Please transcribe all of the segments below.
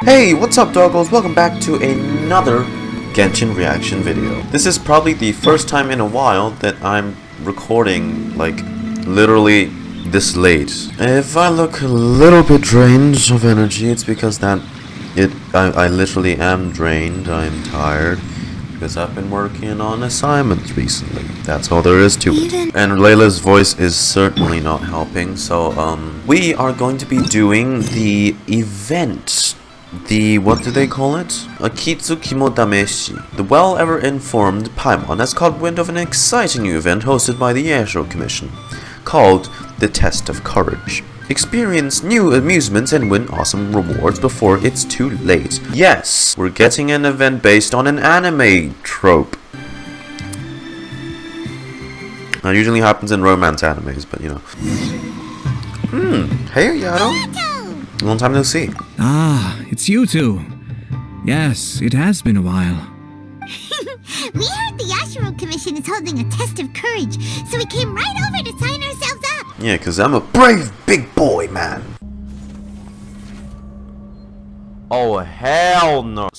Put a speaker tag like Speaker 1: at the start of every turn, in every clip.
Speaker 1: Hey, what's up doggos? Welcome back to another Genshin reaction video. This is probably the first time in a while that I'm recording, like, literally this late. If I look a little bit drained of energy, it's because I literally am drained. I'm tired because I've been working on assignments recently. That's all there is to it. And Layla's voice is certainly not helping, so we are going to be doing the event. What do they call it? Akitsu Kimodameshi. The well-ever-informed Paimon has caught wind of an exciting new event hosted by the Yaesho Commission, called the Test of Courage. Experience new amusements and win awesome rewards before it's too late. Yes, we're getting an event based on an anime trope. That usually happens in romance animes, but you know. Hey Ayato! Long time no see.
Speaker 2: Ah, it's you two. Yes, it has been a while.
Speaker 3: We heard the Yaesho Commission is holding a test of courage, so we came right over to sign ourselves up.
Speaker 1: Yeah, cause I'm a brave big boy, man. Oh, hell no.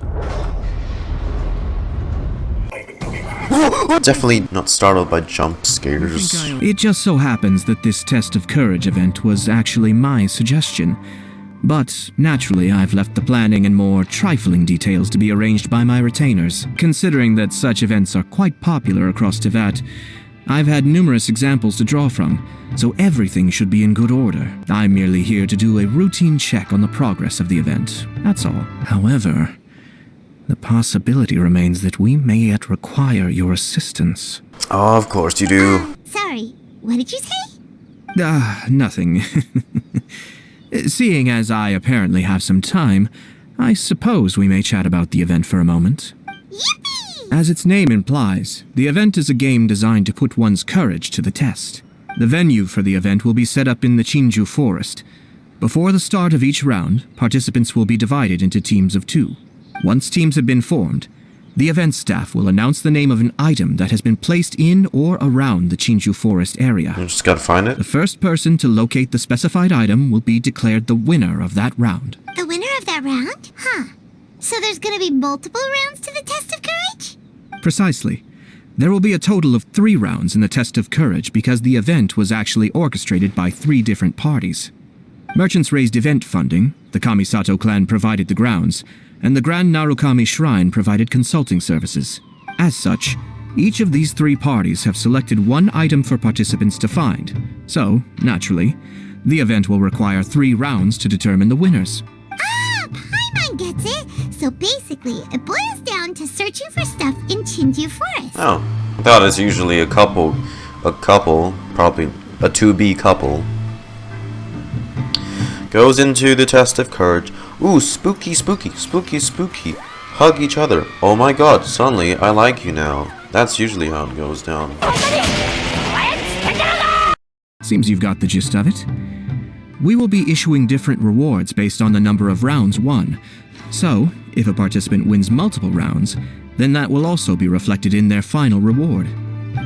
Speaker 1: Definitely not startled by jump scares.
Speaker 2: It just so happens that this Test of Courage event was actually my suggestion. But, naturally, I've left the planning and more trifling details to be arranged by my retainers. Considering that such events are quite popular across Teyvat, I've had numerous examples to draw from, so everything should be in good order. I'm merely here to do a routine check on the progress of the event, that's all. However, the possibility remains that we may yet require your assistance.
Speaker 1: Oh, of course you do.
Speaker 3: Sorry, what did you say?
Speaker 2: Nothing. Seeing as I apparently have some time, I suppose we may chat about the event for a moment.
Speaker 3: Yippee!
Speaker 2: As its name implies, the event is a game designed to put one's courage to the test. The venue for the event will be set up in the Chinju Forest. Before the start of each round, participants will be divided into teams of 2. Once teams have been formed, the event staff will announce the name of an item that has been placed in or around the Chinju Forest area.
Speaker 1: You just gotta find it.
Speaker 2: The first person to locate the specified item will be declared the winner of that round.
Speaker 3: The winner of that round? Huh. So there's gonna be multiple rounds to the test of courage?
Speaker 2: Precisely. There will be a total of 3 rounds in the Test of Courage because the event was actually orchestrated by 3 different parties. Merchants raised event funding, the Kamisato clan provided the grounds, and the Grand Narukami Shrine provided consulting services. As such, each of these 3 parties have selected one item for participants to find. So, naturally, the event will require 3 rounds to determine the winners.
Speaker 3: Ah, Paimon gets it! So basically, it boils down to searching for stuff in Chinju Forest.
Speaker 1: Oh, I thought it's usually a couple, probably a to-be couple, goes into the Test of Courage. Ooh, spooky, spooky, spooky, spooky. Hug each other. Oh my god, suddenly I like you now. That's usually how it goes down.
Speaker 2: Seems you've got the gist of it. We will be issuing different rewards based on the number of rounds won. So, if a participant wins multiple rounds, then that will also be reflected in their final reward.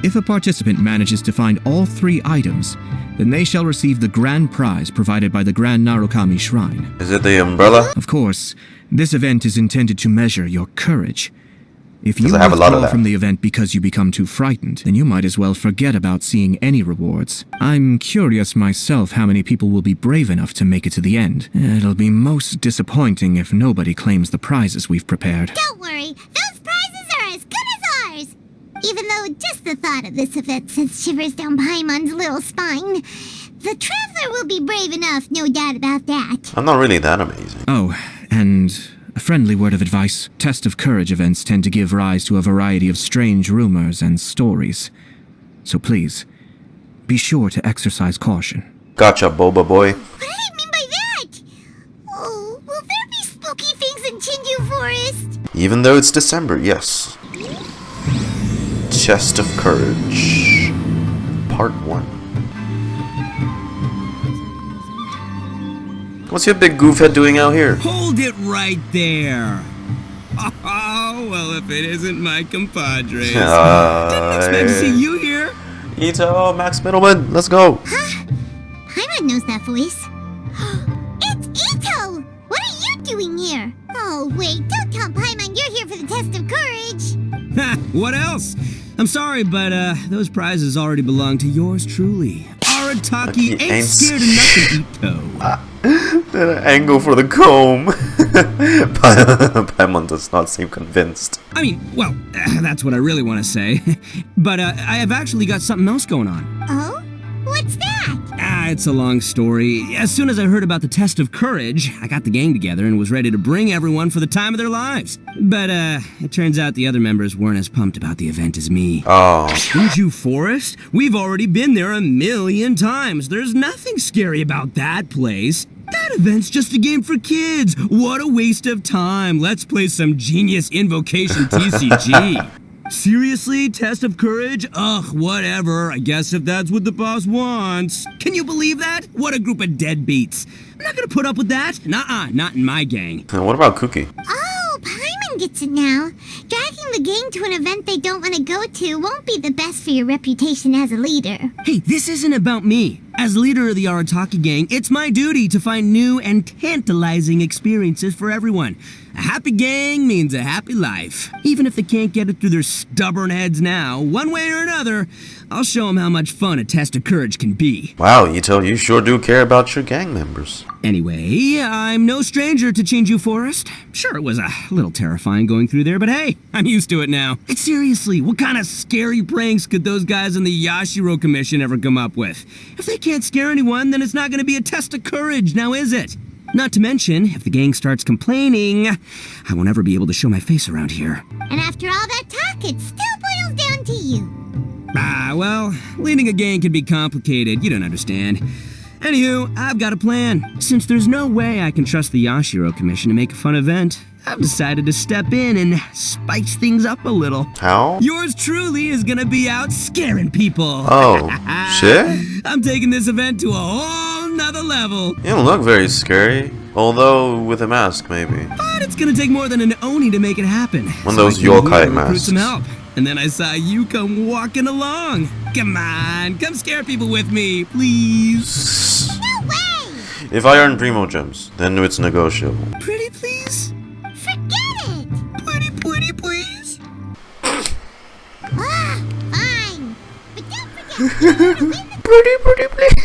Speaker 2: If a participant manages to find all 3 items, then they shall receive the grand prize provided by the Grand Narukami Shrine.
Speaker 1: Is it the umbrella?
Speaker 2: Of course, this event is intended to measure your courage. If you
Speaker 1: have a lot of
Speaker 2: withdraw
Speaker 1: that
Speaker 2: from the event because you become too frightened, then you might as well forget about seeing any rewards. I'm curious myself how many people will be brave enough to make it to the end. It'll be most disappointing if nobody claims the prizes we've prepared.
Speaker 3: Don't worry, those prizes are as good as ours! Even though just the thought of this event sends shivers down Paimon's little spine, the Traveler will be brave enough, no doubt about that.
Speaker 1: I'm not really that amazing.
Speaker 2: Oh, and a friendly word of advice. Test of Courage events tend to give rise to a variety of strange rumors and stories. So please, be sure to exercise caution.
Speaker 1: Gotcha, boba boy.
Speaker 3: What do you mean by that? Oh, will there be spooky things in Chinju Forest?
Speaker 1: Even though it's December, yes. Test of Courage, Part 1. What's your big goofhead doing out here?
Speaker 4: Hold it right there! Oh, well, if it isn't my compadres. Didn't expect to see you here.
Speaker 1: Itto, Max Middleman, let's go.
Speaker 3: Huh? Paimon knows that voice. It's Itto! What are you doing here? Oh, wait, don't tell Paimon you're here for the test of courage.
Speaker 4: Ha! What else? I'm sorry, but those prizes already belong to yours truly. Arataki ain't scared of nothing, Itto.
Speaker 1: That angle for the comb. Paimon does not seem convinced.
Speaker 4: I mean, well, that's what I really want to say. But I have actually got something else going on.
Speaker 3: Oh? What's that?
Speaker 4: It's a long story. As soon as I heard about the test of courage, I got the gang together and was ready to bring everyone for the time of their lives. But it turns out the other members weren't as pumped about the event as me.
Speaker 1: Oh.
Speaker 4: Inju Forest? We've already been there 1,000,000 times. There's nothing scary about that place. That event's just a game for kids. What a waste of time. Let's play some genius invocation TCG. Seriously? Test of courage? Ugh, whatever. I guess if that's what the boss wants. Can you believe that? What a group of deadbeats. I'm not gonna put up with that. Nuh-uh, not in my gang.
Speaker 1: What about Cookie?
Speaker 3: Oh, Paimon gets it now. Dragging the gang to an event they don't want to go to won't be the best for your reputation as a leader.
Speaker 4: Hey, this isn't about me. As leader of the Arataki gang, it's my duty to find new and tantalizing experiences for everyone. A happy gang means a happy life. Even if they can't get it through their stubborn heads now, one way or another, I'll show them how much fun a test of courage can be.
Speaker 1: Wow, Itto, you sure do care about your gang members.
Speaker 4: Anyway, I'm no stranger to Chinju Forest. Sure, it was a little terrifying going through there, but hey, I'm used to it now. And seriously, what kind of scary pranks could those guys in the Yashiro Commission ever come up with? If they can't scare anyone, then it's not going to be a test of courage, now is it? Not to mention, if the gang starts complaining, I won't ever be able to show my face around here.
Speaker 3: And after all that talk, it still boils down to you.
Speaker 4: Well, leading a gang can be complicated, you don't understand. Anywho, I've got a plan. Since there's no way I can trust the Yashiro Commission to make a fun event, I've decided to step in and spice things up a little.
Speaker 1: How?
Speaker 4: Yours truly is gonna be out scaring people.
Speaker 1: Oh, shit?
Speaker 4: I'm taking this event to a whole nother level.
Speaker 1: You don't look very scary. Although, with a mask, maybe.
Speaker 4: But it's gonna take more than an Oni to make it happen.
Speaker 1: One of those
Speaker 4: I came here to
Speaker 1: Yokai
Speaker 4: recruit
Speaker 1: masks.
Speaker 4: some help. And then I saw you come walking along. Come on, come scare people with me, please.
Speaker 3: No way!
Speaker 1: If I earn Primogems, then it's negotiable.
Speaker 4: Pretty please?
Speaker 3: Forget it!
Speaker 4: Pretty please?
Speaker 3: Ah, fine. But don't forget, you want to win the
Speaker 1: Pretty please.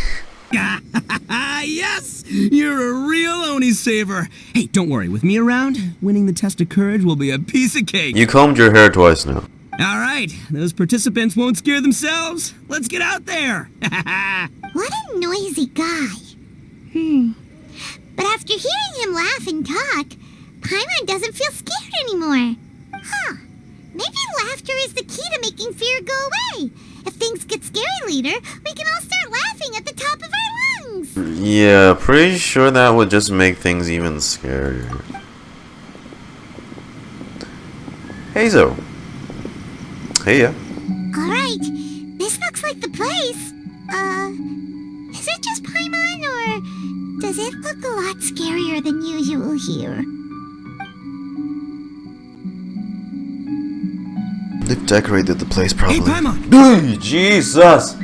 Speaker 4: Yes! You're a real Oni saver. Hey, don't worry, with me around, winning the test of courage will be a piece of cake.
Speaker 1: You combed your hair twice now.
Speaker 4: All right, those participants won't scare themselves. Let's get out there.
Speaker 3: What a noisy guy. But after hearing him laugh and talk, Paimon doesn't feel scared anymore. Huh. Maybe laughter is the key to making fear go away. If things get scary later, we can all start laughing at the top of our lungs.
Speaker 1: Yeah, pretty sure that would just make things even scarier. Heizou. Hey, yeah.
Speaker 3: Alright, this looks like the place. Is it just Paimon, or does it look a lot scarier than usual here?
Speaker 1: They've decorated the place properly.
Speaker 4: Hey, Paimon!
Speaker 1: Hey, Jesus!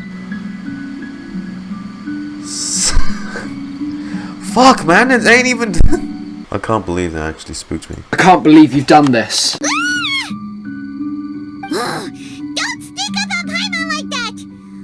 Speaker 1: Fuck, man, it ain't even... I can't believe that actually spooked me.
Speaker 5: I can't believe you've done this.
Speaker 3: Don't sneak up on Paimon like that!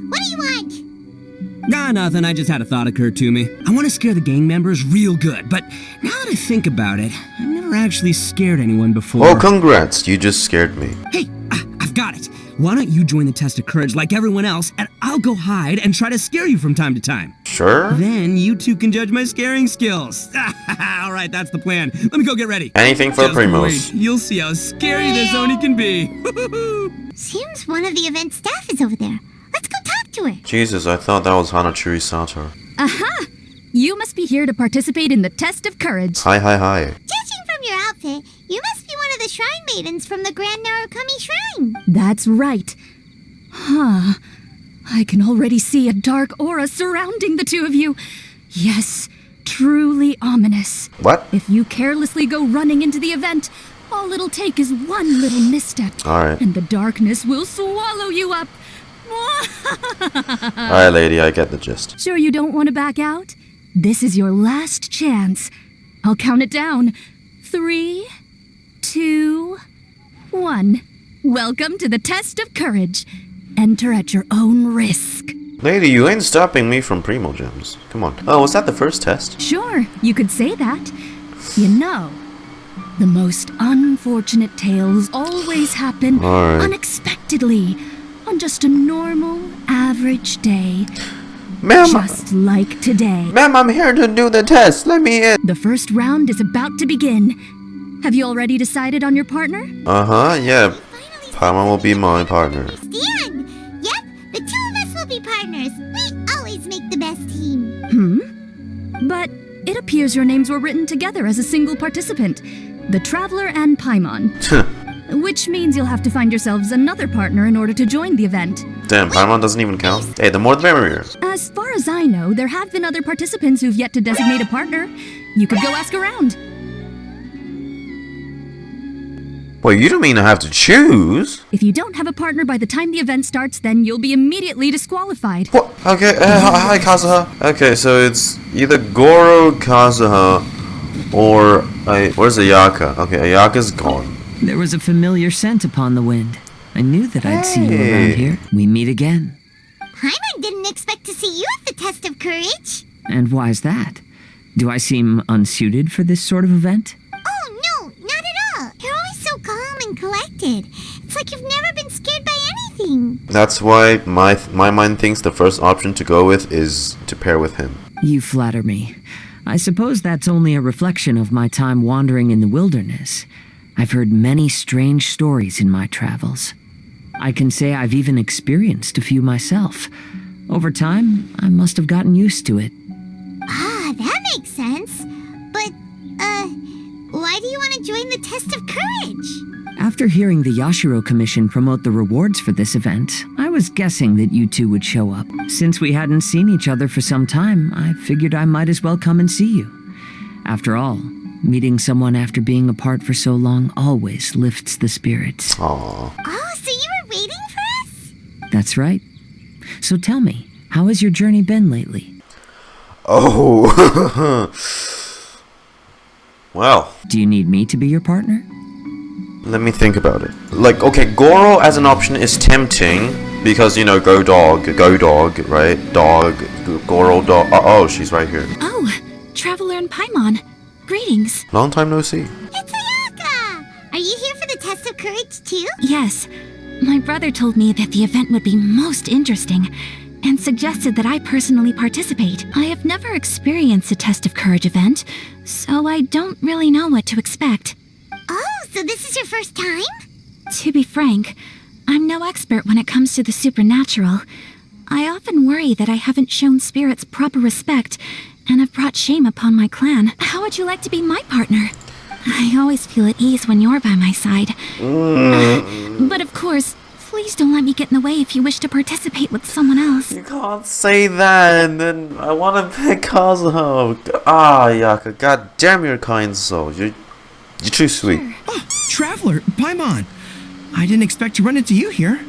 Speaker 3: What do you want?
Speaker 4: Nah, nothing. I just had a thought occur to me. I want to scare the gang members real good, but now that I think about it, I've never actually scared anyone before.
Speaker 1: Oh, congrats. You just scared me.
Speaker 4: Hey, I've got it. Why don't you join the test of courage like everyone else, and I'll go hide and try to scare you from time to time.
Speaker 1: Sure.
Speaker 4: Then you two can judge my scaring skills. All right, that's the plan. Let me go get ready.
Speaker 1: Anything for the
Speaker 4: Just
Speaker 1: Primos.
Speaker 4: wait. You'll see how scary this Oni can be.
Speaker 3: Seems one of the event staff is over there. Let's go talk to her.
Speaker 1: Jesus, I thought that was Hanachiri Sato.
Speaker 6: Aha! You must be here to participate in the test of courage.
Speaker 1: Hi.
Speaker 3: Judging from your outfit, you must be one of the shrine maidens from the Grand Narukami Shrine.
Speaker 6: That's right. Huh. I can already see a dark aura surrounding the two of you. Yes, truly ominous.
Speaker 1: What?
Speaker 6: If you carelessly go running into the event, all it'll take is one little misstep.
Speaker 1: Alright.
Speaker 6: And the darkness will swallow you up.
Speaker 1: Alright, lady, I get the gist.
Speaker 6: Sure you don't want to back out? This is your last chance. I'll count it down. 3, 2, 1. Welcome to the test of courage. Enter at your own risk.
Speaker 1: Lady, you ain't stopping me from Primogems. Come on. Oh, was that the first test?
Speaker 6: Sure, you could say that. You know, the most unfortunate tales always happen unexpectedly on just a normal, average day.
Speaker 1: Ma'am,
Speaker 6: just like today.
Speaker 1: Ma'am, I'm here to do the test. Let me in.
Speaker 6: The first round is about to begin. Have you already decided on your partner?
Speaker 1: Uh-huh, yeah. Paimon will be my partner.
Speaker 3: Understand? Yep, the two of us will be partners. We always make the best team.
Speaker 6: But it appears your names were written together as a single participant, the Traveler and Paimon. Which means you'll have to find yourselves another partner in order to join the event.
Speaker 1: Damn, Paimon doesn't even count. Hey, the more the merrier.
Speaker 6: As far as I know, there have been other participants who've yet to designate a partner. You could go ask around.
Speaker 1: Well, you don't mean I have to choose?
Speaker 6: If you don't have a partner by the time the event starts, then you'll be immediately disqualified.
Speaker 1: What? Okay, hi Kazuha. Okay, so it's either Gorou, Kazuha, or where's Ayaka? Okay, Ayaka's gone.
Speaker 7: There was a familiar scent upon the wind. I knew that I'd see you around here. We meet again.
Speaker 3: Paimon didn't expect to see you at the test of courage.
Speaker 7: And why's that? Do I seem unsuited for this sort of event?
Speaker 3: Oh, no, not at all. You're always so calm and collected. It's like you've never been scared by anything.
Speaker 1: That's why my mind thinks the first option to go with is to pair with him.
Speaker 7: You flatter me. I suppose that's only a reflection of my time wandering in the wilderness. I've heard many strange stories in my travels. I can say I've even experienced a few myself. Over time, I must have gotten used to it.
Speaker 3: Ah, that makes sense. But, why do you want to join the test of courage?
Speaker 7: After hearing the Yashiro Commission promote the rewards for this event, I was guessing that you two would show up. Since we hadn't seen each other for some time, I figured I might as well come and see you. After all, meeting someone after being apart for so long always lifts the spirits.
Speaker 1: Aww.
Speaker 3: Oh, so you were waiting for us?
Speaker 7: That's right. So tell me, how has your journey been lately?
Speaker 1: Oh. Well.
Speaker 7: Do you need me to be your partner?
Speaker 1: Let me think about it. Like, okay, Gorou as an option is tempting because, you know, go dog, right? Dog, Gorou, dog. Oh, she's right here.
Speaker 6: Oh, Traveler and Paimon. Greetings.
Speaker 1: Long time no see.
Speaker 3: It's Ayaka! Are you here for the test of courage, too?
Speaker 6: Yes. My brother told me that the event would be most interesting and suggested that I personally participate. I have never experienced a test of courage event, so I don't really know what to expect.
Speaker 3: Oh, so this is your first time?
Speaker 6: To be frank, I'm no expert when it comes to the supernatural. I often worry that I haven't shown spirits proper respect and have brought shame upon my clan. How would you like to be my partner? I always feel at ease when you're by my side. But of course, please don't let me get in the way if you wish to participate with someone else.
Speaker 1: You can't say that, and then I want to pick Kazuha. Ah, Ayaka, god damn your kind soul. You're too sweet.
Speaker 6: Sure.
Speaker 4: Oh, Traveler, Paimon. I didn't expect to run into you here.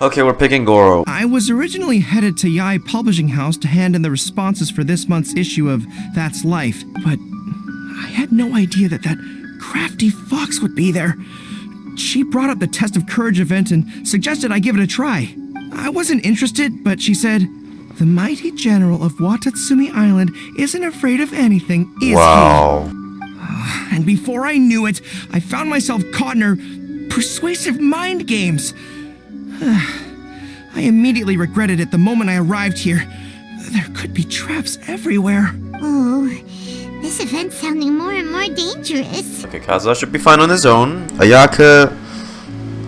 Speaker 1: Okay, we're picking Gorou.
Speaker 4: I was originally headed to Yai Publishing House to hand in the responses for this month's issue of That's Life, but I had no idea that crafty fox would be there. She brought up the Test of Courage event and suggested I give it a try. I wasn't interested, but she said, "The mighty general of Watatsumi Island isn't afraid of anything, is
Speaker 1: Wow.
Speaker 4: he?" And before I knew it, I found myself caught in her persuasive mind games. I immediately regretted it the moment I arrived here. There could be traps everywhere.
Speaker 3: Oh, this event's sounding more and more dangerous.
Speaker 1: Okay, Kazuha should be fine on his own. Ayaka,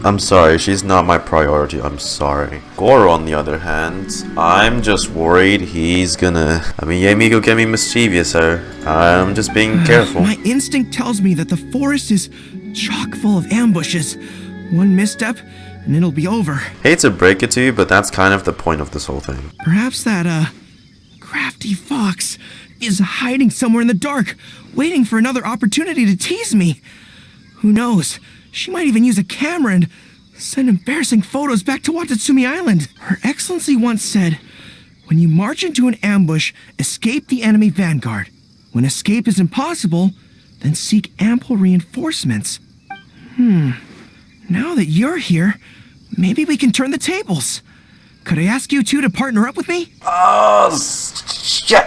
Speaker 1: I'm sorry, she's not my priority. I'm sorry. Gorou, on the other hand, I'm just worried he's gonna... Yoimiya go get me mischievous, sir. I'm just being careful.
Speaker 4: My instinct tells me that the forest is chock full of ambushes. One misstep, and it'll be over.
Speaker 1: Hate to break it to you, but that's kind of the point of this whole thing.
Speaker 4: Perhaps that, crafty fox is hiding somewhere in the dark, waiting for another opportunity to tease me. Who knows? She might even use a camera and send embarrassing photos back to Watatsumi Island. Her Excellency once said, "When you march into an ambush, escape the enemy vanguard.
Speaker 8: When escape is impossible, then seek ample reinforcements. Now that you're here, maybe we can turn the tables. Could I ask you two to partner up with me?
Speaker 1: Oh, shit.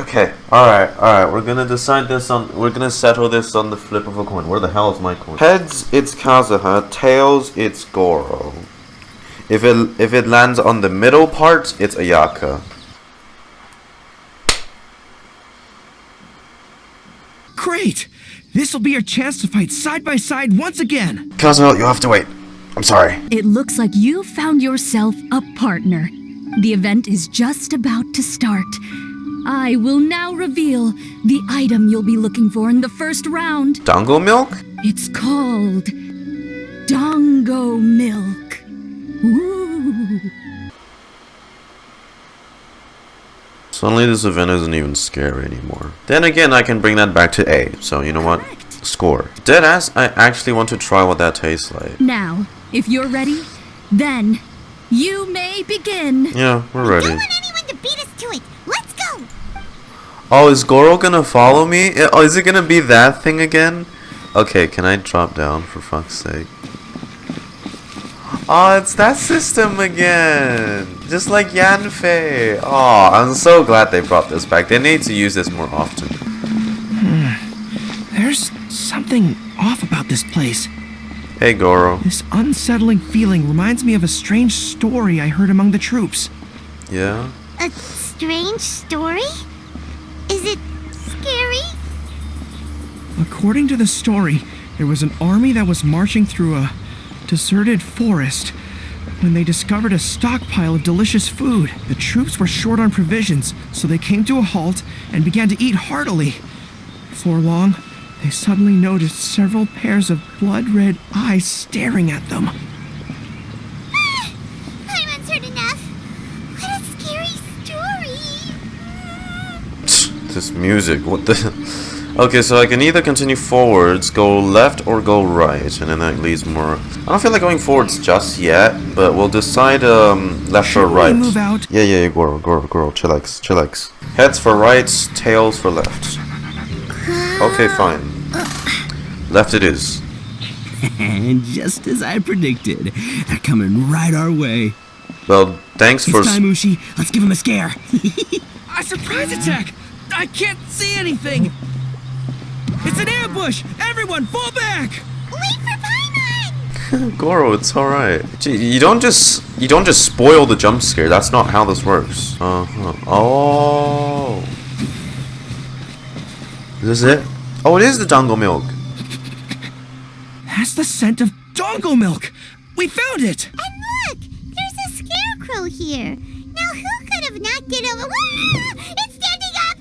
Speaker 1: Okay, alright. We're gonna settle this on the flip of a coin. Where the hell is my coin? Heads, it's Kazuha. Tails, it's Gorou. If it lands on the middle part, it's Ayaka.
Speaker 8: Great! This'll be your chance to fight side by side once again!
Speaker 1: Kazuha, you have to wait. I'm sorry.
Speaker 6: It looks like you found yourself a partner. The event is just about to start. I will now reveal the item you'll be looking for in the first round.
Speaker 1: Dango milk?
Speaker 6: It's called Dango milk. Ooh.
Speaker 1: Suddenly this event isn't even scary anymore. Then again, I can bring that back to A. So you know what? Score. Deadass, I actually want to try what that tastes like.
Speaker 6: Now, if you're ready, then you may begin.
Speaker 1: Yeah, we're ready.
Speaker 3: I don't want anyone to beat us to it. Let's go.
Speaker 1: Oh, is Gorou gonna follow me? Oh, is it gonna be that thing again? Okay, can I drop down for fuck's sake? Oh, it's that system again! Just like Yanfei! Oh, I'm so glad they brought this back. They need to use this more often.
Speaker 8: There's something off about this place.
Speaker 1: Hey, Gorou.
Speaker 8: This unsettling feeling reminds me of a strange story I heard among the troops.
Speaker 1: Yeah?
Speaker 3: A strange story? Is it scary?
Speaker 8: According to the story, there was an army that was marching through a deserted forest when they discovered a stockpile of delicious food. The troops were short on provisions, so they came to a halt and began to eat heartily. Before long, they suddenly noticed several pairs of blood-red eyes staring at them.
Speaker 3: Paimon's heard enough. What a scary story.
Speaker 1: This music, what the... Okay, so I can either continue forwards, go left, or go right, and then that leaves more... I don't feel like going forwards just yet, but we'll decide left or right.
Speaker 8: We move out?
Speaker 1: Yeah, Gorou, chillax. Heads for right, tails for left. Okay, fine. Left it is.
Speaker 4: And just as I predicted, they're coming right our way.
Speaker 1: Well, thanks for...
Speaker 4: It's time, Ushi. Let's give him a scare.
Speaker 8: A surprise attack! I can't see anything! It's an ambush! Everyone, fall back!
Speaker 3: Wait for Paimon!
Speaker 1: Gorou, it's alright. You don't just spoil the jump scare. That's not how this works. Oh. Is this it? Oh, it is the Dango milk.
Speaker 8: That's the scent of Dango milk! We found it!
Speaker 3: And look! There's a scarecrow here. Now who could have knocked it over? Wah! It's standing up!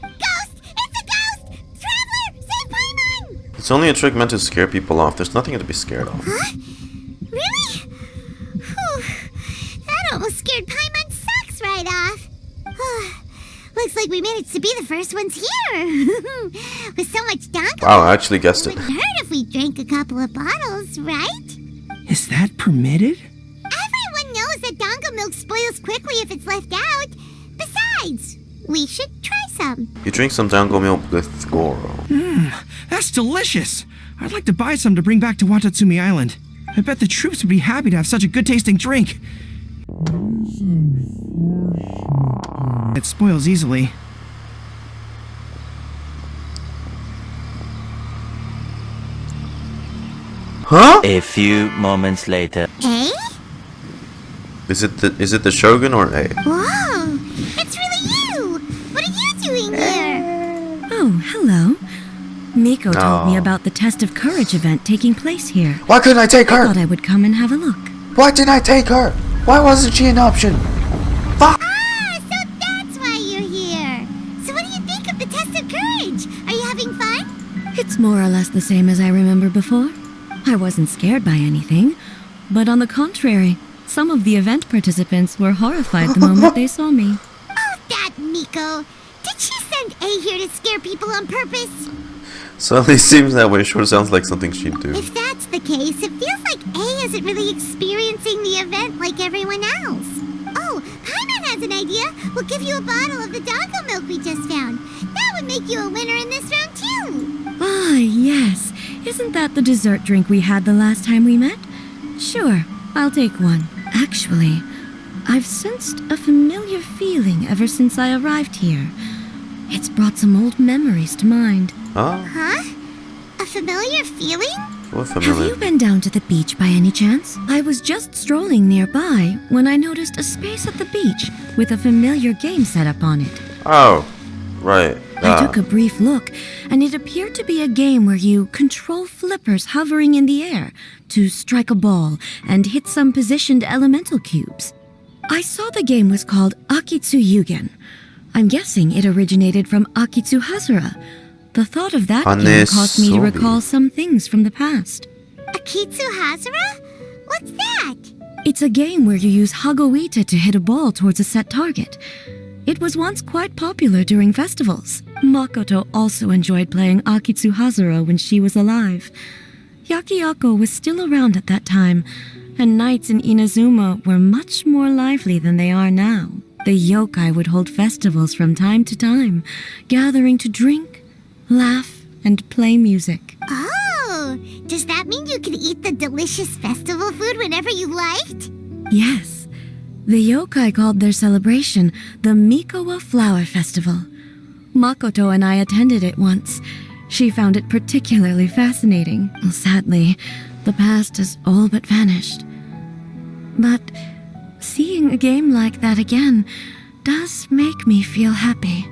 Speaker 3: Ghost! It's a ghost! Traveler! Save Paimon!
Speaker 1: It's only a trick meant to scare people off. There's nothing to be scared of.
Speaker 3: Huh? Really? Whew. That almost scared Paimon's socks right off. Looks like we managed to be the first ones here. With so much Dango.
Speaker 1: Wow, I actually guessed
Speaker 3: It
Speaker 1: it.
Speaker 3: wouldn't hurt if we drank a couple of bottles, right?
Speaker 8: Is that permitted?
Speaker 3: Everyone knows that Dango milk spoils quickly if it's left out. Besides, we should try some.
Speaker 1: You drink some Dango milk with Gorou.
Speaker 8: That's delicious! I'd like to buy some to bring back to Watatsumi Island. I bet the troops would be happy to have such a good-tasting drink. It spoils easily.
Speaker 1: Huh?
Speaker 9: A few moments later.
Speaker 3: Eh?
Speaker 1: Is it the Shogun or A?
Speaker 3: Whoa! It's really you! What are you doing here?
Speaker 6: Oh, hello. Miko told me
Speaker 1: Oh.
Speaker 6: about the Test of Courage event taking place here.
Speaker 1: Why couldn't I take
Speaker 6: I
Speaker 1: her?
Speaker 6: thought I would come and have a look.
Speaker 1: Why didn't I take her? Why wasn't she an option?
Speaker 3: Ah, so that's why you're here. So what do you think of the Test of Courage? Are you having fun?
Speaker 6: It's more or less the same as I remember before. I wasn't scared by anything, but on the contrary, some of the event participants were horrified the moment they saw me.
Speaker 3: Oh, that Miko. Did she send A here to scare people on purpose?
Speaker 1: Suddenly seems that way. Sure sounds like something she'd do.
Speaker 3: If that's the case, it feels like A isn't really experiencing the event like everyone else. Oh, Paimon has an idea. We'll give you a bottle of the Dango milk we just found. That would make you a winner in this round, too.
Speaker 10: Ah, yes. Isn't that the dessert drink we had the last time we met? Sure, I'll take one. Actually, I've sensed a familiar feeling ever since I arrived here. It's brought some old memories to mind.
Speaker 1: Oh?
Speaker 3: Huh? A familiar feeling?
Speaker 1: What familiar?
Speaker 10: Have you been down to the beach by any chance? I was just strolling nearby when I noticed a space at the beach with a familiar game set up on it.
Speaker 1: Oh, right.
Speaker 10: I took a brief look, and it appeared to be a game where you control flippers hovering in the air to strike a ball and hit some positioned elemental cubes. I saw the game was called Akitsu Yugen. I'm guessing it originated from Akitsu Hazura. The thought of that game caused me to recall some things from the past.
Speaker 3: Akitsu Hazura? What's that?
Speaker 10: It's a game where you use Hagoita to hit a ball towards a set target. It was once quite popular during festivals. Makoto also enjoyed playing Akitsu Hazura when she was alive. Yakiako was still around at that time, and nights in Inazuma were much more lively than they are now. The yokai would hold festivals from time to time, gathering to drink, laugh, and play music.
Speaker 3: Oh, does that mean you can eat the delicious festival food whenever you liked?
Speaker 10: Yes. The yokai called their celebration the Mikawa Flower Festival. Makoto and I attended it once. She found it particularly fascinating. Sadly, the past has all but vanished. But seeing a game like that again does make me feel happy.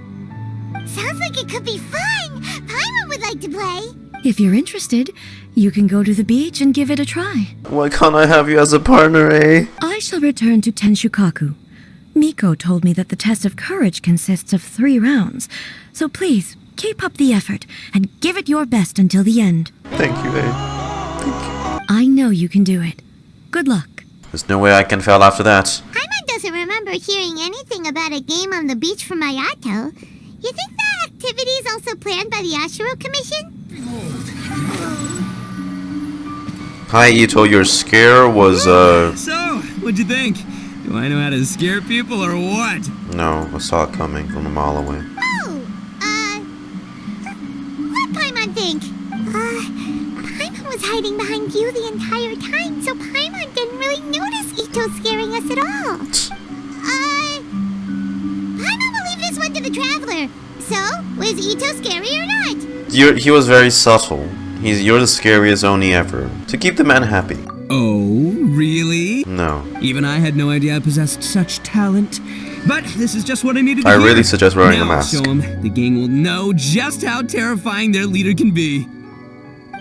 Speaker 3: Sounds like it could be fun! Paimon would like to play!
Speaker 10: If you're interested, you can go to the beach and give it a try.
Speaker 1: Why can't I have you as a partner, eh?
Speaker 10: I shall return to Tenshukaku. Miko told me that the test of courage consists of 3 rounds, so please, keep up the effort and give it your best until the end.
Speaker 1: Thank you, eh? Thank you.
Speaker 10: I know you can do it. Good luck.
Speaker 1: There's no way I can fail after that.
Speaker 3: Paimon doesn't remember hearing anything about a game on the beach from Ayato. You think that activity is also planned by the Ashiro Commission?
Speaker 1: Hi, Itto, your scare was,
Speaker 4: So, what'd you think? Do I know how to scare people or what?
Speaker 1: No, I saw it coming from a mile away.
Speaker 3: Oh, what'd Paimon think? Paimon was hiding behind you the entire time, so Paimon didn't really notice Itto scaring us at all. Paimon will leave this one to the Traveler. So, was Itto scary or not?
Speaker 1: He was very subtle. You're the scariest Oni ever. To keep the man happy.
Speaker 4: Oh, really?
Speaker 1: No.
Speaker 4: Even I had no idea I possessed such talent. But this is just what I needed to hear.
Speaker 1: I really suggest wearing a
Speaker 4: Now
Speaker 1: mask.
Speaker 4: Show them. The gang will know just how terrifying their leader can be.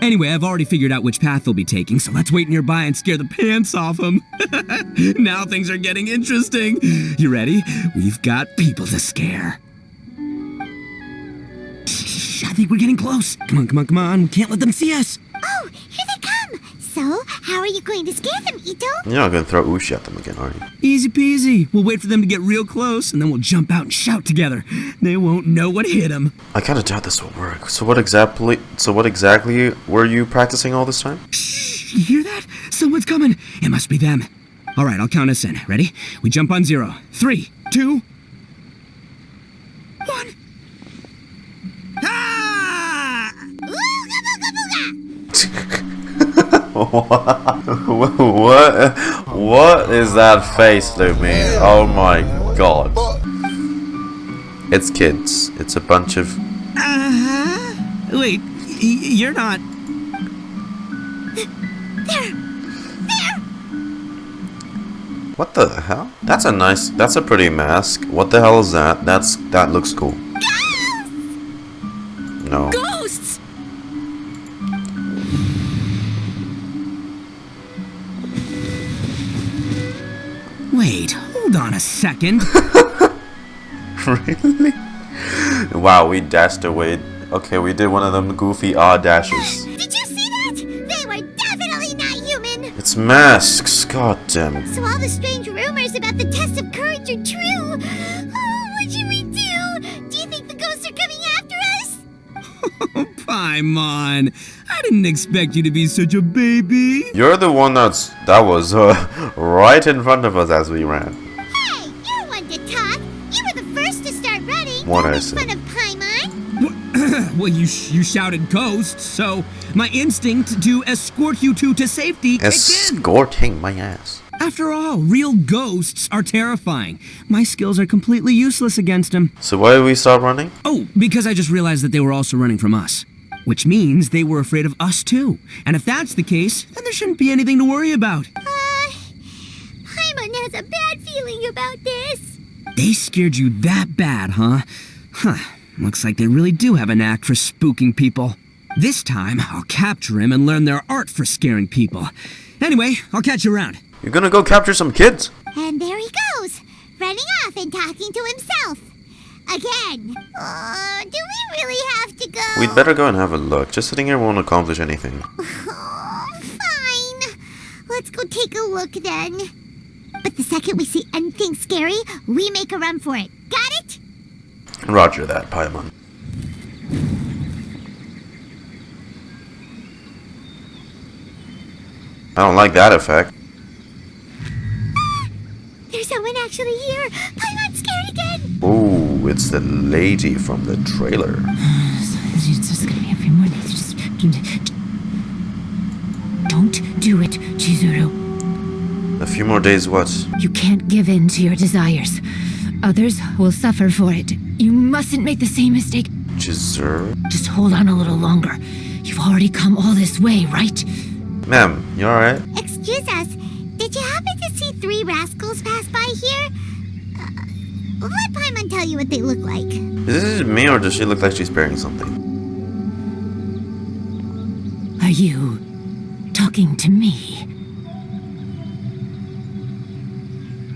Speaker 4: Anyway, I've already figured out which path they'll be taking, so let's wait nearby and scare the pants off them. Now things are getting interesting. You ready? We've got people to scare. Shh, I think we're getting close. Come on. We can't let them see us.
Speaker 3: Oh, here they come. So, how are you going to scare them, Itto?
Speaker 1: You're not gonna throw Ushi at them again, are you?
Speaker 4: Easy peasy. We'll wait for them to get real close, and then we'll jump out and shout together. They won't know what hit them.
Speaker 1: I kinda doubt this will work. So what exactly were you practicing all this time?
Speaker 4: Shh, you hear that? Someone's coming. It must be them. All right, I'll count us in. Ready? We jump on 0. 3, 2, 1. Ah!
Speaker 3: Ooga booga booga!
Speaker 1: What is that face, Lumi? Oh my god. It's kids. It's a bunch of...
Speaker 4: Wait, you're not...
Speaker 3: There!
Speaker 1: What the hell? That's a pretty mask. What the hell is that? That looks cool. No.
Speaker 10: Ghosts!
Speaker 4: Wait, hold on a second.
Speaker 1: Really? Wow, we dashed away. Okay, we did one of them goofy dashes.
Speaker 3: Did you see that? They were definitely not human!
Speaker 1: It's masks, god damn it.
Speaker 3: So all the strange rumors about the test of courage are true! Oh, what should we do? Do you think the ghosts are coming after us?
Speaker 4: Paimon, I didn't expect you to be such a baby.
Speaker 1: You're the one that was right in front of us as we ran.
Speaker 3: Hey, you're one to talk! You were the first to start running!
Speaker 1: What I
Speaker 3: Make
Speaker 1: say?
Speaker 3: fun of Paimon!
Speaker 4: Well, you shouted ghosts, so my instinct to escort you two to safety kicked in.
Speaker 1: Escorting my ass.
Speaker 4: After all, real ghosts are terrifying. My skills are completely useless against them.
Speaker 1: So why did we start running?
Speaker 4: Oh, because I just realized that they were also running from us. Which means they were afraid of us too. And if that's the case, then there shouldn't be anything to worry about.
Speaker 3: Paimon has a bad feeling about this.
Speaker 4: They scared you that bad, huh? Looks like they really do have a knack for spooking people. This time, I'll capture him and learn their art for scaring people. Anyway, I'll catch you around.
Speaker 1: You're gonna go capture some kids?
Speaker 3: And there he goes, running off and talking to himself. Again. Do we really have to go?
Speaker 1: We'd better go and have a look. Just sitting here won't accomplish anything.
Speaker 3: Fine. Let's go take a look then. But the second we see anything scary, we make a run for it. Got it?
Speaker 1: Roger that, Paimon. I don't like that effect.
Speaker 3: There's someone actually here. Paimon's scared again.
Speaker 1: Ooh, it's the lady from the trailer.
Speaker 6: It's just gonna be a few more days. Just don't do it, Chizuru.
Speaker 1: A few more days what?
Speaker 6: You can't give in to your desires. Others will suffer for it. You mustn't make the same mistake.
Speaker 1: Chizuru?
Speaker 6: Just hold on a little longer. You've already come all this way, right?
Speaker 1: Ma'am, you alright?
Speaker 3: Excuse us. Did you happen to see 3 rascals pass by here? Let Paimon tell you what they look like.
Speaker 1: Is this me or does she look like she's bearing something?
Speaker 6: Are you talking to me?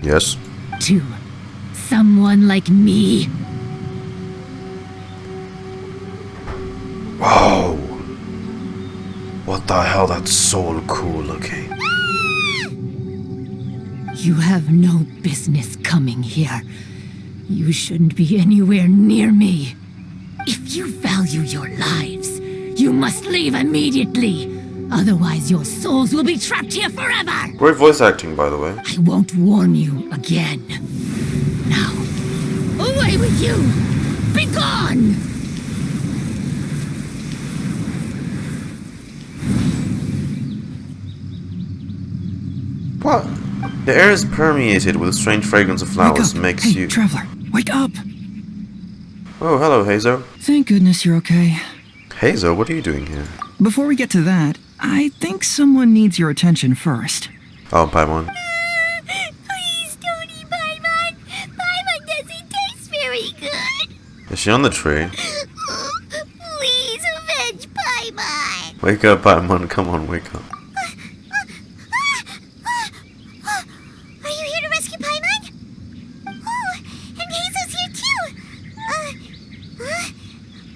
Speaker 1: Yes.
Speaker 6: To someone like me?
Speaker 1: Whoa! What the hell? That's so cool looking.
Speaker 6: You have no business coming here. You shouldn't be anywhere near me. If you value your lives, you must leave immediately. Otherwise, your souls will be trapped here forever.
Speaker 1: Great voice acting, by the way.
Speaker 6: I won't warn you again. Now, away with you! Begone!
Speaker 1: What? The air is permeated with a strange fragrance of flowers. Makes
Speaker 8: hey,
Speaker 1: you...
Speaker 8: traveler, wake up!
Speaker 1: Oh, hello, Heizou.
Speaker 8: Thank goodness you're okay.
Speaker 1: Heizou, what are you doing here?
Speaker 8: Before we get to that, I think someone needs your attention first.
Speaker 1: Oh, Paimon.
Speaker 3: Please don't eat Paimon. Paimon doesn't taste very good.
Speaker 1: Is she on the tree?
Speaker 3: Please avenge Paimon.
Speaker 1: Wake up, Paimon. Come on, wake up.
Speaker 3: Are you here to rescue Paimon? Oh, and Heizou's here too.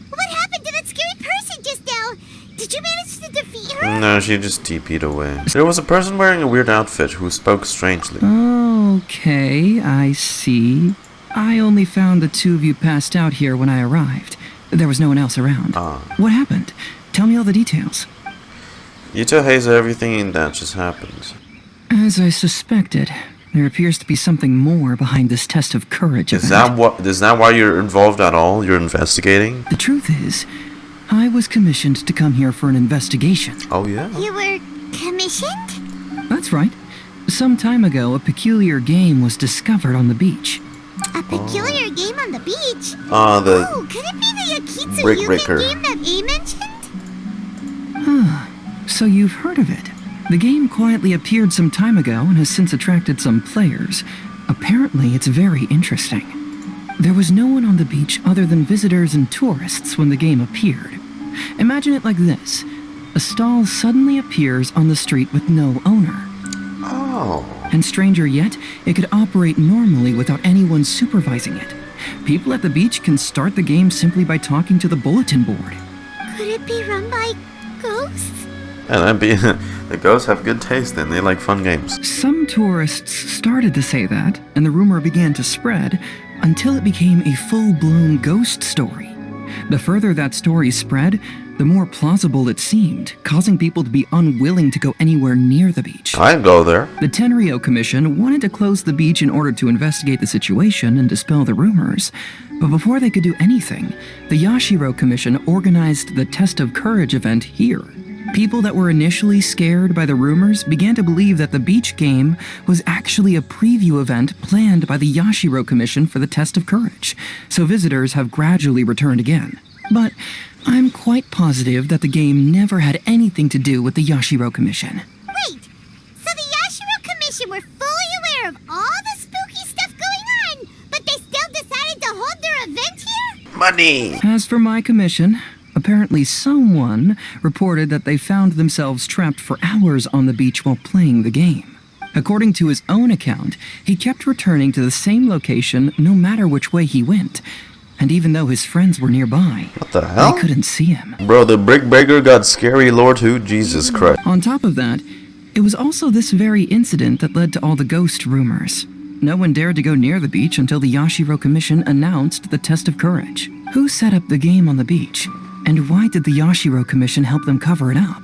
Speaker 3: What happened to that scary person just now? Did you manage to defeat her?
Speaker 1: No, she just TP'd away. There was a person wearing a weird outfit who spoke strangely.
Speaker 8: Okay, I see. I only found the 2 of you passed out here when I arrived. There was no one else around. What happened? Tell me all the details.
Speaker 1: You tell Heizou everything that just happened.
Speaker 8: As I suspected, there appears to be something more behind this test of courage
Speaker 1: Is
Speaker 8: event.
Speaker 1: that why you're involved at all? You're investigating?
Speaker 8: The truth is, I was commissioned to come here for an investigation.
Speaker 1: Oh, yeah?
Speaker 3: You were commissioned?
Speaker 8: That's right. Some time ago, a peculiar game was discovered on the beach.
Speaker 3: A peculiar game on the beach?
Speaker 1: The
Speaker 3: could it be the Akitsu
Speaker 1: Brick
Speaker 3: Kimodameshi
Speaker 1: Breaker.
Speaker 3: game that A mentioned?
Speaker 8: So you've heard of it. The game quietly appeared some time ago and has since attracted some players. Apparently, it's very interesting. There was no one on the beach other than visitors and tourists when the game appeared. Imagine it like this. A stall suddenly appears on the street with no owner.
Speaker 1: Oh.
Speaker 8: And stranger yet, it could operate normally without anyone supervising it. People at the beach can start the game simply by talking to the bulletin board.
Speaker 3: Could it be run by ghosts?
Speaker 1: And that'd be... the ghosts have good taste then. They like fun games.
Speaker 8: Some tourists started to say that, and the rumor began to spread, until it became a full-blown ghost story. The further that story spread,
Speaker 2: the more plausible it seemed, causing people to be unwilling to go anywhere near the beach.
Speaker 1: I'd go there.
Speaker 2: The Tenryou Commission wanted to close the beach in order to investigate the situation and dispel the rumors. But before they could do anything, the Yashiro Commission organized the Test of Courage event here. People that were initially scared by the rumors began to believe that the beach game was actually a preview event planned by the Yashiro Commission for the Test of Courage, so visitors have gradually returned again. But I'm quite positive that the game never had anything to do with the Yashiro Commission.
Speaker 3: Wait, so the Yashiro Commission were fully aware of all the spooky stuff going on, but they still decided to hold their event here?
Speaker 1: Money!
Speaker 2: As for my commission, apparently someone reported that they found themselves trapped for hours on the beach while playing the game. According to his own account, he kept returning to the same location no matter which way he went. And even though his friends were nearby,
Speaker 1: what the hell?
Speaker 2: They couldn't see him.
Speaker 1: Bro, the brick beggar got scary lord who? Jesus Christ.
Speaker 2: On top of that, it was also this very incident that led to all the ghost rumors. No one dared to go near the beach until the Yashiro Commission announced the Test of Courage. Who set up the game on the beach? And why did the Yashiro Commission help them cover it up?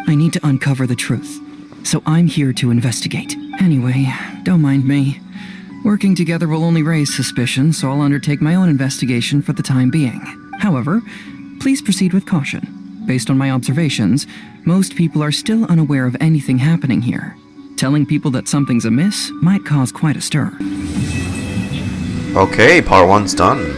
Speaker 2: I need to uncover the truth, so I'm here to investigate. Anyway, don't mind me. Working together will only raise suspicion, so I'll undertake my own investigation for the time being. However, please proceed with caution. Based on my observations, most people are still unaware of anything happening here. Telling people that something's amiss might cause quite a stir.
Speaker 1: Okay, part 1's done.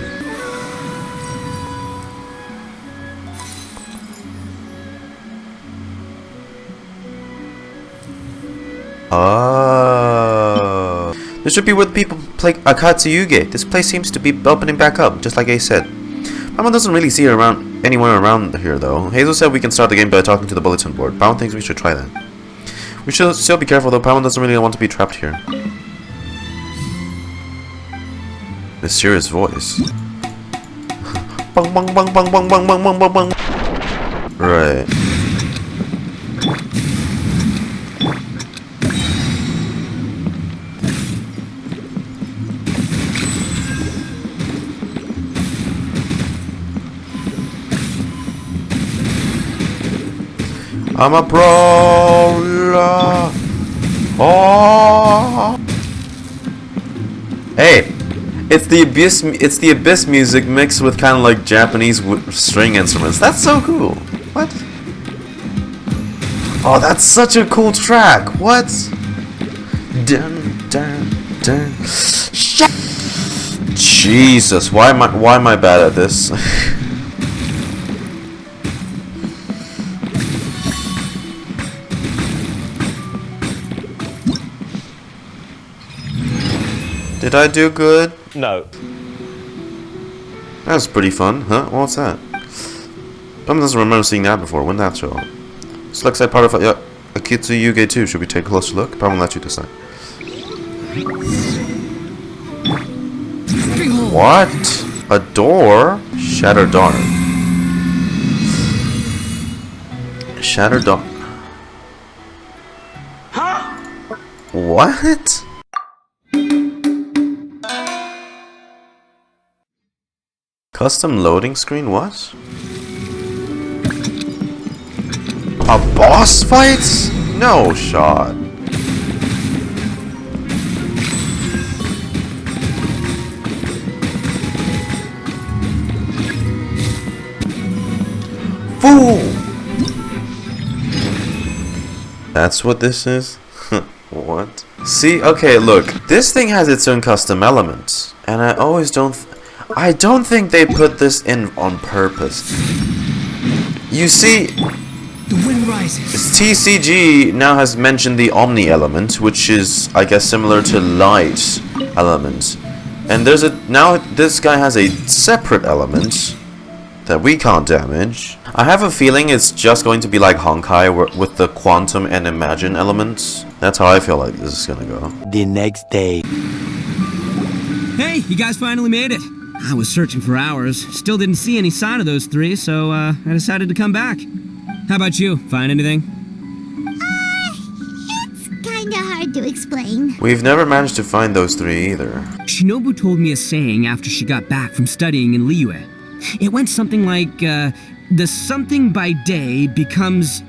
Speaker 1: This should be where the people play Akitsu Kimodameshi. This place seems to be opening back up, just like Ace said. Paimon doesn't really see anyone around here though. Heizou said we can start the game by talking to the bulletin board. Paimon thinks we should try that. We should still be careful though. Paimon doesn't really want to be trapped here. Mysterious voice. Bang bang bang bang bang bang bang bang bang. Right. I'm a brawler. Oh. Hey, it's the abyss. It's the abyss music mixed with kind of like Japanese string instruments. That's so cool. What? Oh, that's such a cool track. What? Dun dun dun. Shit. Jesus, why am I bad at this? Did I do good?
Speaker 9: No.
Speaker 1: That was pretty fun, huh? What's that? Paimon doesn't remember seeing that before. When did that show up? This looks like part of Akitsu Yuge too. Should we take a closer look? Paimon will let you decide. What? A door? Shattered Dark. Shattered Dark. Huh? What? Custom loading screen? What? A boss fight? No shot. Fool! That's what this is? What? See, okay, look. This thing has its own custom elements. And I don't think they put this in on purpose. You see,
Speaker 2: the wind rises.
Speaker 1: TCG now has mentioned the Omni element, which is, I guess, similar to Light element. And now this guy has a separate element that we can't damage. I have a feeling it's just going to be like Honkai with the Quantum and Imagine elements. That's how I feel like this is gonna go.
Speaker 9: The next day.
Speaker 4: Hey, you guys finally made it. I was searching for hours, still didn't see any sign of those three, so I decided to come back. How about you? Find anything?
Speaker 3: It's kinda hard to explain.
Speaker 1: We've never managed to find those three either.
Speaker 4: Shinobu told me a saying after she got back from studying in Liyue. It went something like, the something by day becomes,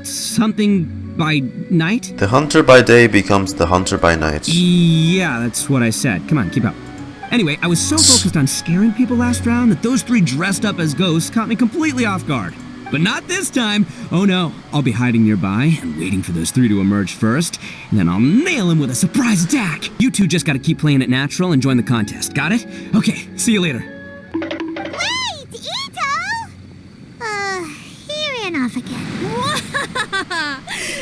Speaker 4: something by night?
Speaker 1: The hunter by day becomes the hunter by night.
Speaker 4: Yeah, that's what I said. Come on, keep up. Anyway, I was so focused on scaring people last round that those three dressed up as ghosts caught me completely off guard. But not this time. Oh no, I'll be hiding nearby and waiting for those three to emerge first, and then I'll nail them with a surprise attack. You two just gotta keep playing it natural and join the contest, got it? Okay, see you later.
Speaker 3: Wait, Itto! He ran off again.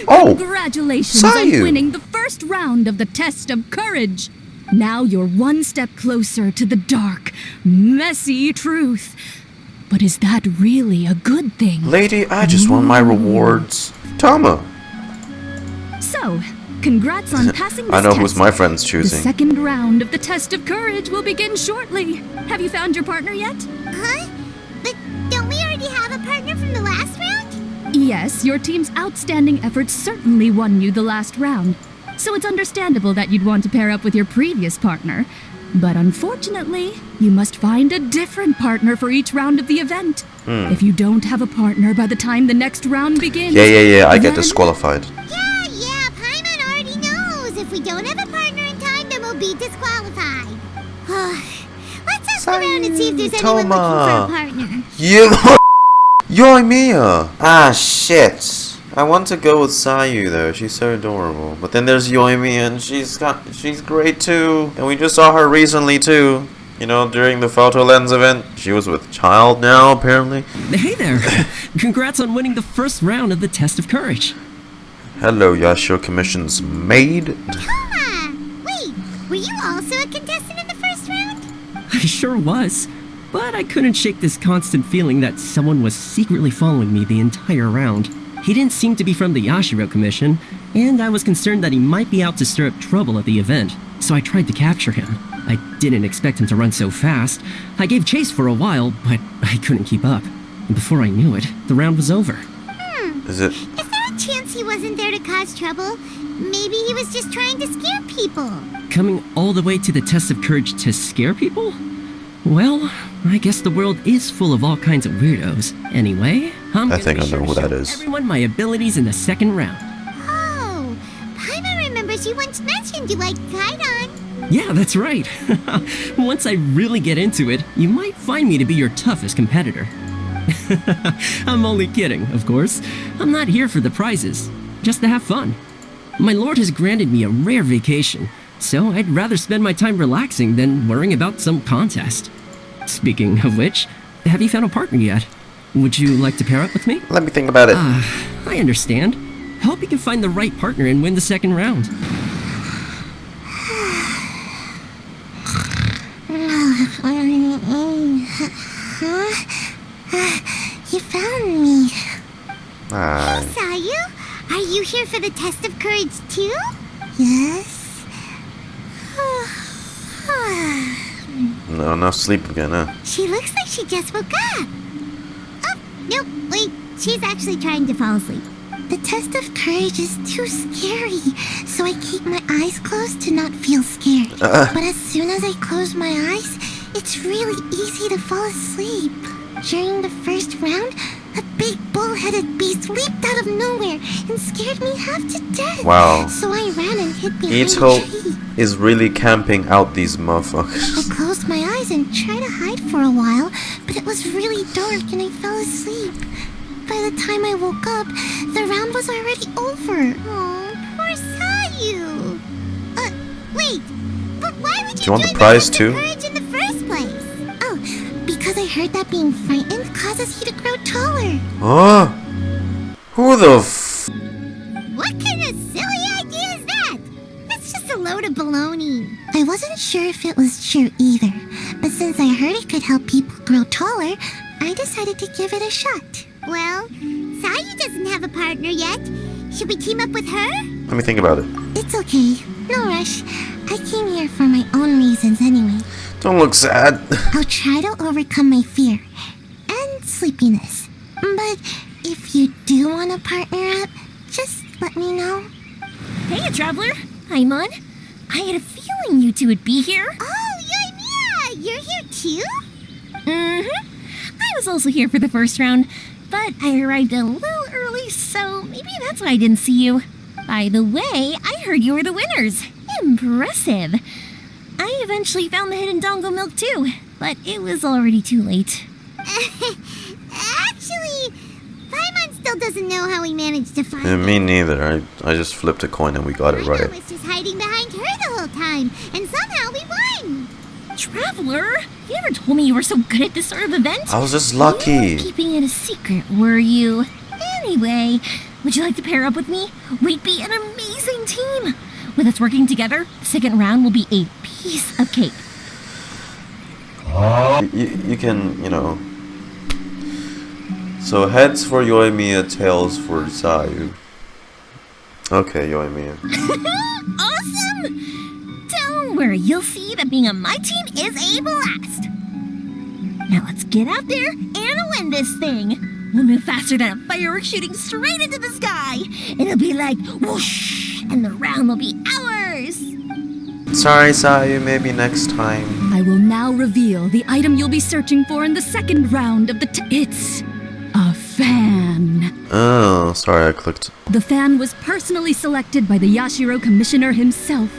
Speaker 1: Oh!
Speaker 6: Congratulations
Speaker 1: Sayu.
Speaker 6: on winning the first round of the test of courage. Now you're one step closer to the dark, messy truth. But is that really a good thing?
Speaker 1: Lady, I just want my rewards. Thoma.
Speaker 6: So, congrats on passing this
Speaker 1: I know
Speaker 6: test.
Speaker 1: who's my friend's
Speaker 6: The
Speaker 1: choosing.
Speaker 6: second round of the test of courage will begin shortly. Have you found your partner yet?
Speaker 3: Huh? But don't we already have a partner from the last round?
Speaker 6: Yes, your team's outstanding efforts certainly won you the last round. So it's understandable that you'd want to pair up with your previous partner. But unfortunately, you must find a different partner for each round of the event. If you don't have a partner by the time the next round begins...
Speaker 1: Yeah, I get
Speaker 6: then-
Speaker 1: disqualified.
Speaker 3: Yeah, Paimon already knows. If we don't have a partner in time, then we'll be disqualified. Let's ask around and see if there's anyone looking for a partner.
Speaker 1: You... Yoimiya! Ah, shit. I want to go with Sayu though, she's so adorable. But then there's Yoimiya and she's great too. And we just saw her recently too. You know, during the photo lens event. She was with child now, apparently.
Speaker 4: Hey there! Congrats on winning the first round of the test of courage.
Speaker 1: Hello, Yashiro Commission's maid.
Speaker 3: Thoma! Wait, were you also a contestant in the first round?
Speaker 4: I sure was. But I couldn't shake this constant feeling that someone was secretly following me the entire round. He didn't seem to be from the Yashiro Commission, and I was concerned that he might be out to stir up trouble at the event, so I tried to capture him. I didn't expect him to run so fast. I gave chase for a while, but I couldn't keep up. And before I knew it, the round was over.
Speaker 1: Is it?
Speaker 3: Is there a chance he wasn't there to cause trouble? Maybe he was just trying to scare people.
Speaker 4: Coming all the way to the test of courage to scare people? Well, I guess the world is full of all kinds of weirdos. Anyway,
Speaker 1: I think I know who that is.
Speaker 4: Everyone my abilities in the second round.
Speaker 3: Oh, Paimon remembers you once mentioned you liked Kaidan.
Speaker 4: Yeah, that's right. Once I really get into it, you might find me to be your toughest competitor. I'm only kidding, of course. I'm not here for the prizes, just to have fun. My lord has granted me a rare vacation, so I'd rather spend my time relaxing than worrying about some contest. Speaking of which, have you found a partner yet? Would you like to pair up with me?
Speaker 1: Let me think about it.
Speaker 4: I understand. Hope you can find the right partner and win the second round.
Speaker 3: You found me.
Speaker 1: Ah,
Speaker 3: Sayu, are you here for the test of courage too? Yes.
Speaker 1: no, not sleep again, huh?
Speaker 3: She looks like she just woke up. Oh, nope, wait. She's actually trying to fall asleep. The test of courage is too scary, so I keep my eyes closed to not feel scared. But as soon as I close my eyes, it's really easy to fall asleep. During the first round, a big bull-headed beast leaped out of nowhere and scared me half to death.
Speaker 1: Wow.
Speaker 3: So I ran and hid behind a
Speaker 1: Itto
Speaker 3: tree.
Speaker 1: is really camping out these motherfuckers.
Speaker 3: I closed my eyes and tried to hide for a while, but it was really dark and I fell asleep. By the time I woke up, the round was already over. Oh, poor Sayu. Wait, but why would
Speaker 1: Do you want the
Speaker 3: join
Speaker 1: prize
Speaker 3: test of
Speaker 1: too?
Speaker 3: courage in the first place? Oh, because I heard that being frightened causes you to grow taller.
Speaker 1: Huh? Who the f...
Speaker 3: What kind of silly idea is that? That's just a load of baloney. I wasn't sure if it was true either, but since I heard it could help people grow taller, I decided to give it a shot. Well, Sayu doesn't have a partner yet. Should we team up with her?
Speaker 1: Let me think about it.
Speaker 3: It's okay. No rush. I came here for my own reasons anyway.
Speaker 1: Don't look sad.
Speaker 3: I'll try to overcome my fear and sleepiness. But if you do want to partner up, just let me know.
Speaker 10: Hey, traveler. Paimon. I had a feeling you two would be here.
Speaker 3: Oh, Yoimiya! You're here too?
Speaker 10: Mm-hmm. I
Speaker 6: was also here for the first round, but I arrived a little early, so maybe that's why I didn't see you. By the way, I heard you were the winners. Impressive. I eventually found the hidden Dango milk too, but it was already too late.
Speaker 3: Actually, Paimon still doesn't know how we managed to find it.
Speaker 1: Me neither. I just flipped a coin and we got it right.
Speaker 3: I was just hiding behind her the whole time, and somehow we won.
Speaker 6: Traveler, you never told me you were so good at this sort of event.
Speaker 1: I was just lucky.
Speaker 6: You were keeping it a secret, were you? Anyway, would you like to pair up with me? We'd be an amazing team. With us working together, the second round will be a piece of cake.
Speaker 1: You can, you know. So heads for Yoimiya, tails for Sayu. Okay, Yoimiya.
Speaker 6: Awesome! Don't worry, you'll see that being on my team is a blast. Now let's get out there and win this thing. We'll move faster than a firework shooting straight into the sky. It'll be like whoosh, and the round will be ours.
Speaker 1: Sorry, Sayu, maybe next time.
Speaker 10: I will now reveal the item you'll be searching for in the second round of the It's a fan.
Speaker 1: Oh, sorry, I clicked.
Speaker 10: The fan was personally selected by the Yashiro Commissioner himself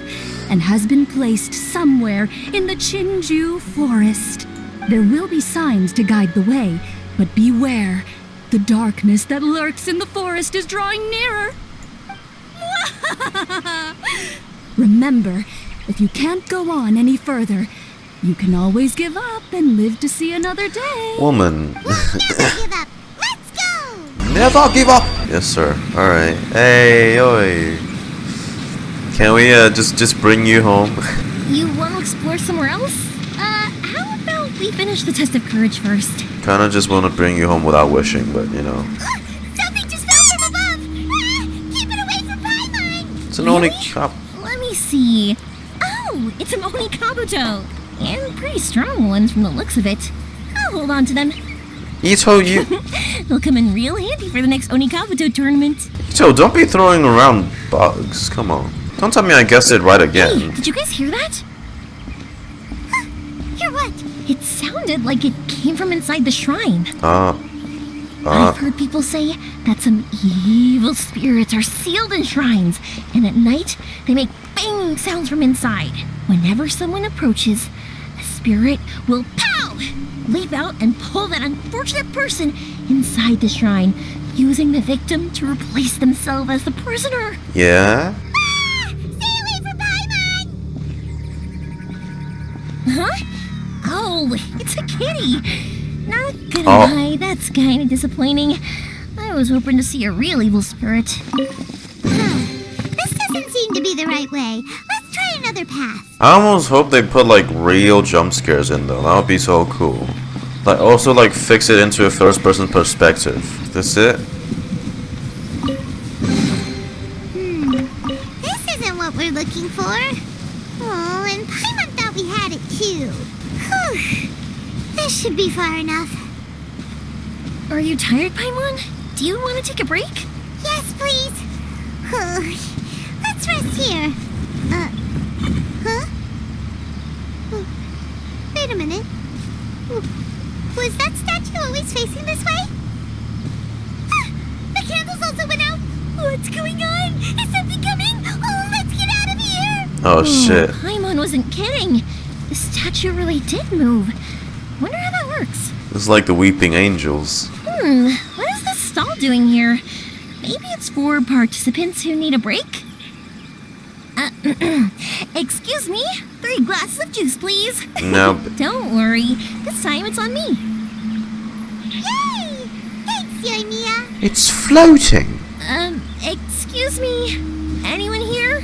Speaker 10: and has been placed somewhere in the Chinju Forest. There will be signs to guide the way, but beware. The darkness that lurks in the forest is drawing nearer. Remember, if you can't go on any further, you can always give up and live to see another day.
Speaker 1: Woman.
Speaker 3: We'll never give up. Let's go!
Speaker 1: Never give up! Yes, sir. Alright. Hey, oi. Can we just bring you home?
Speaker 6: You want to explore somewhere else? How about we finish the test of courage first?
Speaker 1: Kinda just want to bring you home without wishing, but you know.
Speaker 3: Something just fell from above! Keep it away from Paimon!
Speaker 1: It's an Oni cup.
Speaker 6: Let me see. Oh, it's an Oni Kabuto. And pretty strong ones from the looks of it. I'll hold on to them.
Speaker 1: Itto, you.
Speaker 6: They'll come in real handy for the next Oni Kabuto tournament.
Speaker 1: Itto, don't be throwing around bugs. Come on. Don't tell me I guessed it right again.
Speaker 6: Hey, did you guys hear that?
Speaker 3: Hear what?
Speaker 6: It sounded like it came from inside the shrine. I've heard people say that some evil spirits are sealed in shrines, and at night they make banging sounds from inside. Whenever someone approaches, a spirit will pow! Leap out and pull that unfortunate person inside the shrine, using the victim to replace themselves as the prisoner.
Speaker 1: Yeah?
Speaker 3: Stay away from Paimon!
Speaker 6: Huh? Oh, it's a kitty. Not gonna lie, that's kind of disappointing. I was hoping to see a real evil spirit.
Speaker 3: This doesn't seem to be the right way. Let's try another path.
Speaker 1: I almost hope they put like real jump scares in though. That would be so cool. Like also like fix it into a first person perspective. That's it?
Speaker 3: This isn't what we're looking for. Oh, and Paimon thought we had it too. Whew. This should be far enough.
Speaker 6: Are you tired, Paimon? Do you want to take a break?
Speaker 3: Yes, please. Let's rest here. Huh? Wait a minute. Was that statue always facing this way? The candles also went out. What's going on? Is something coming? Oh, let's get out of here.
Speaker 1: Oh shit.
Speaker 6: Paimon wasn't kidding. The statue really did move. Wonder how that works.
Speaker 1: It's like the weeping angels.
Speaker 6: What is this stall doing here? Maybe it's for participants who need a break? Excuse me? 3 glasses of juice, please.
Speaker 1: No.
Speaker 6: Don't worry. This time it's on me.
Speaker 3: Yay! Thanks, Yoimiya.
Speaker 1: It's floating.
Speaker 6: Excuse me? Anyone here?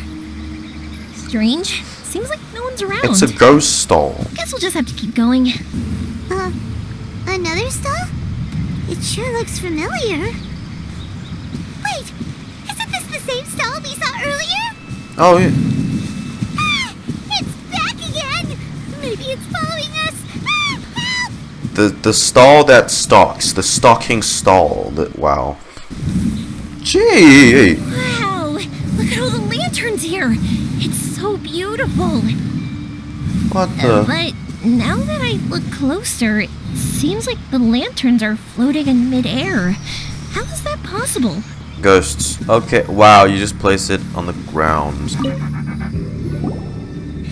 Speaker 6: Strange. Seems like no one's around.
Speaker 1: It's a ghost stall.
Speaker 6: Guess we'll just have to keep going.
Speaker 3: Another stall? It sure looks familiar. Wait! Isn't this the same stall we saw earlier?
Speaker 1: Oh yeah.
Speaker 3: It's back again! Maybe it's following us! Help!
Speaker 1: The stall that stalks. The stalking stall. Wow. Gee!
Speaker 6: Wow! Look at all the lanterns here! It's so beautiful!
Speaker 1: What the?
Speaker 6: But now that I look closer, it seems like the lanterns are floating in midair. How is that possible?
Speaker 1: Ghosts. Okay, wow, you just place it on the ground.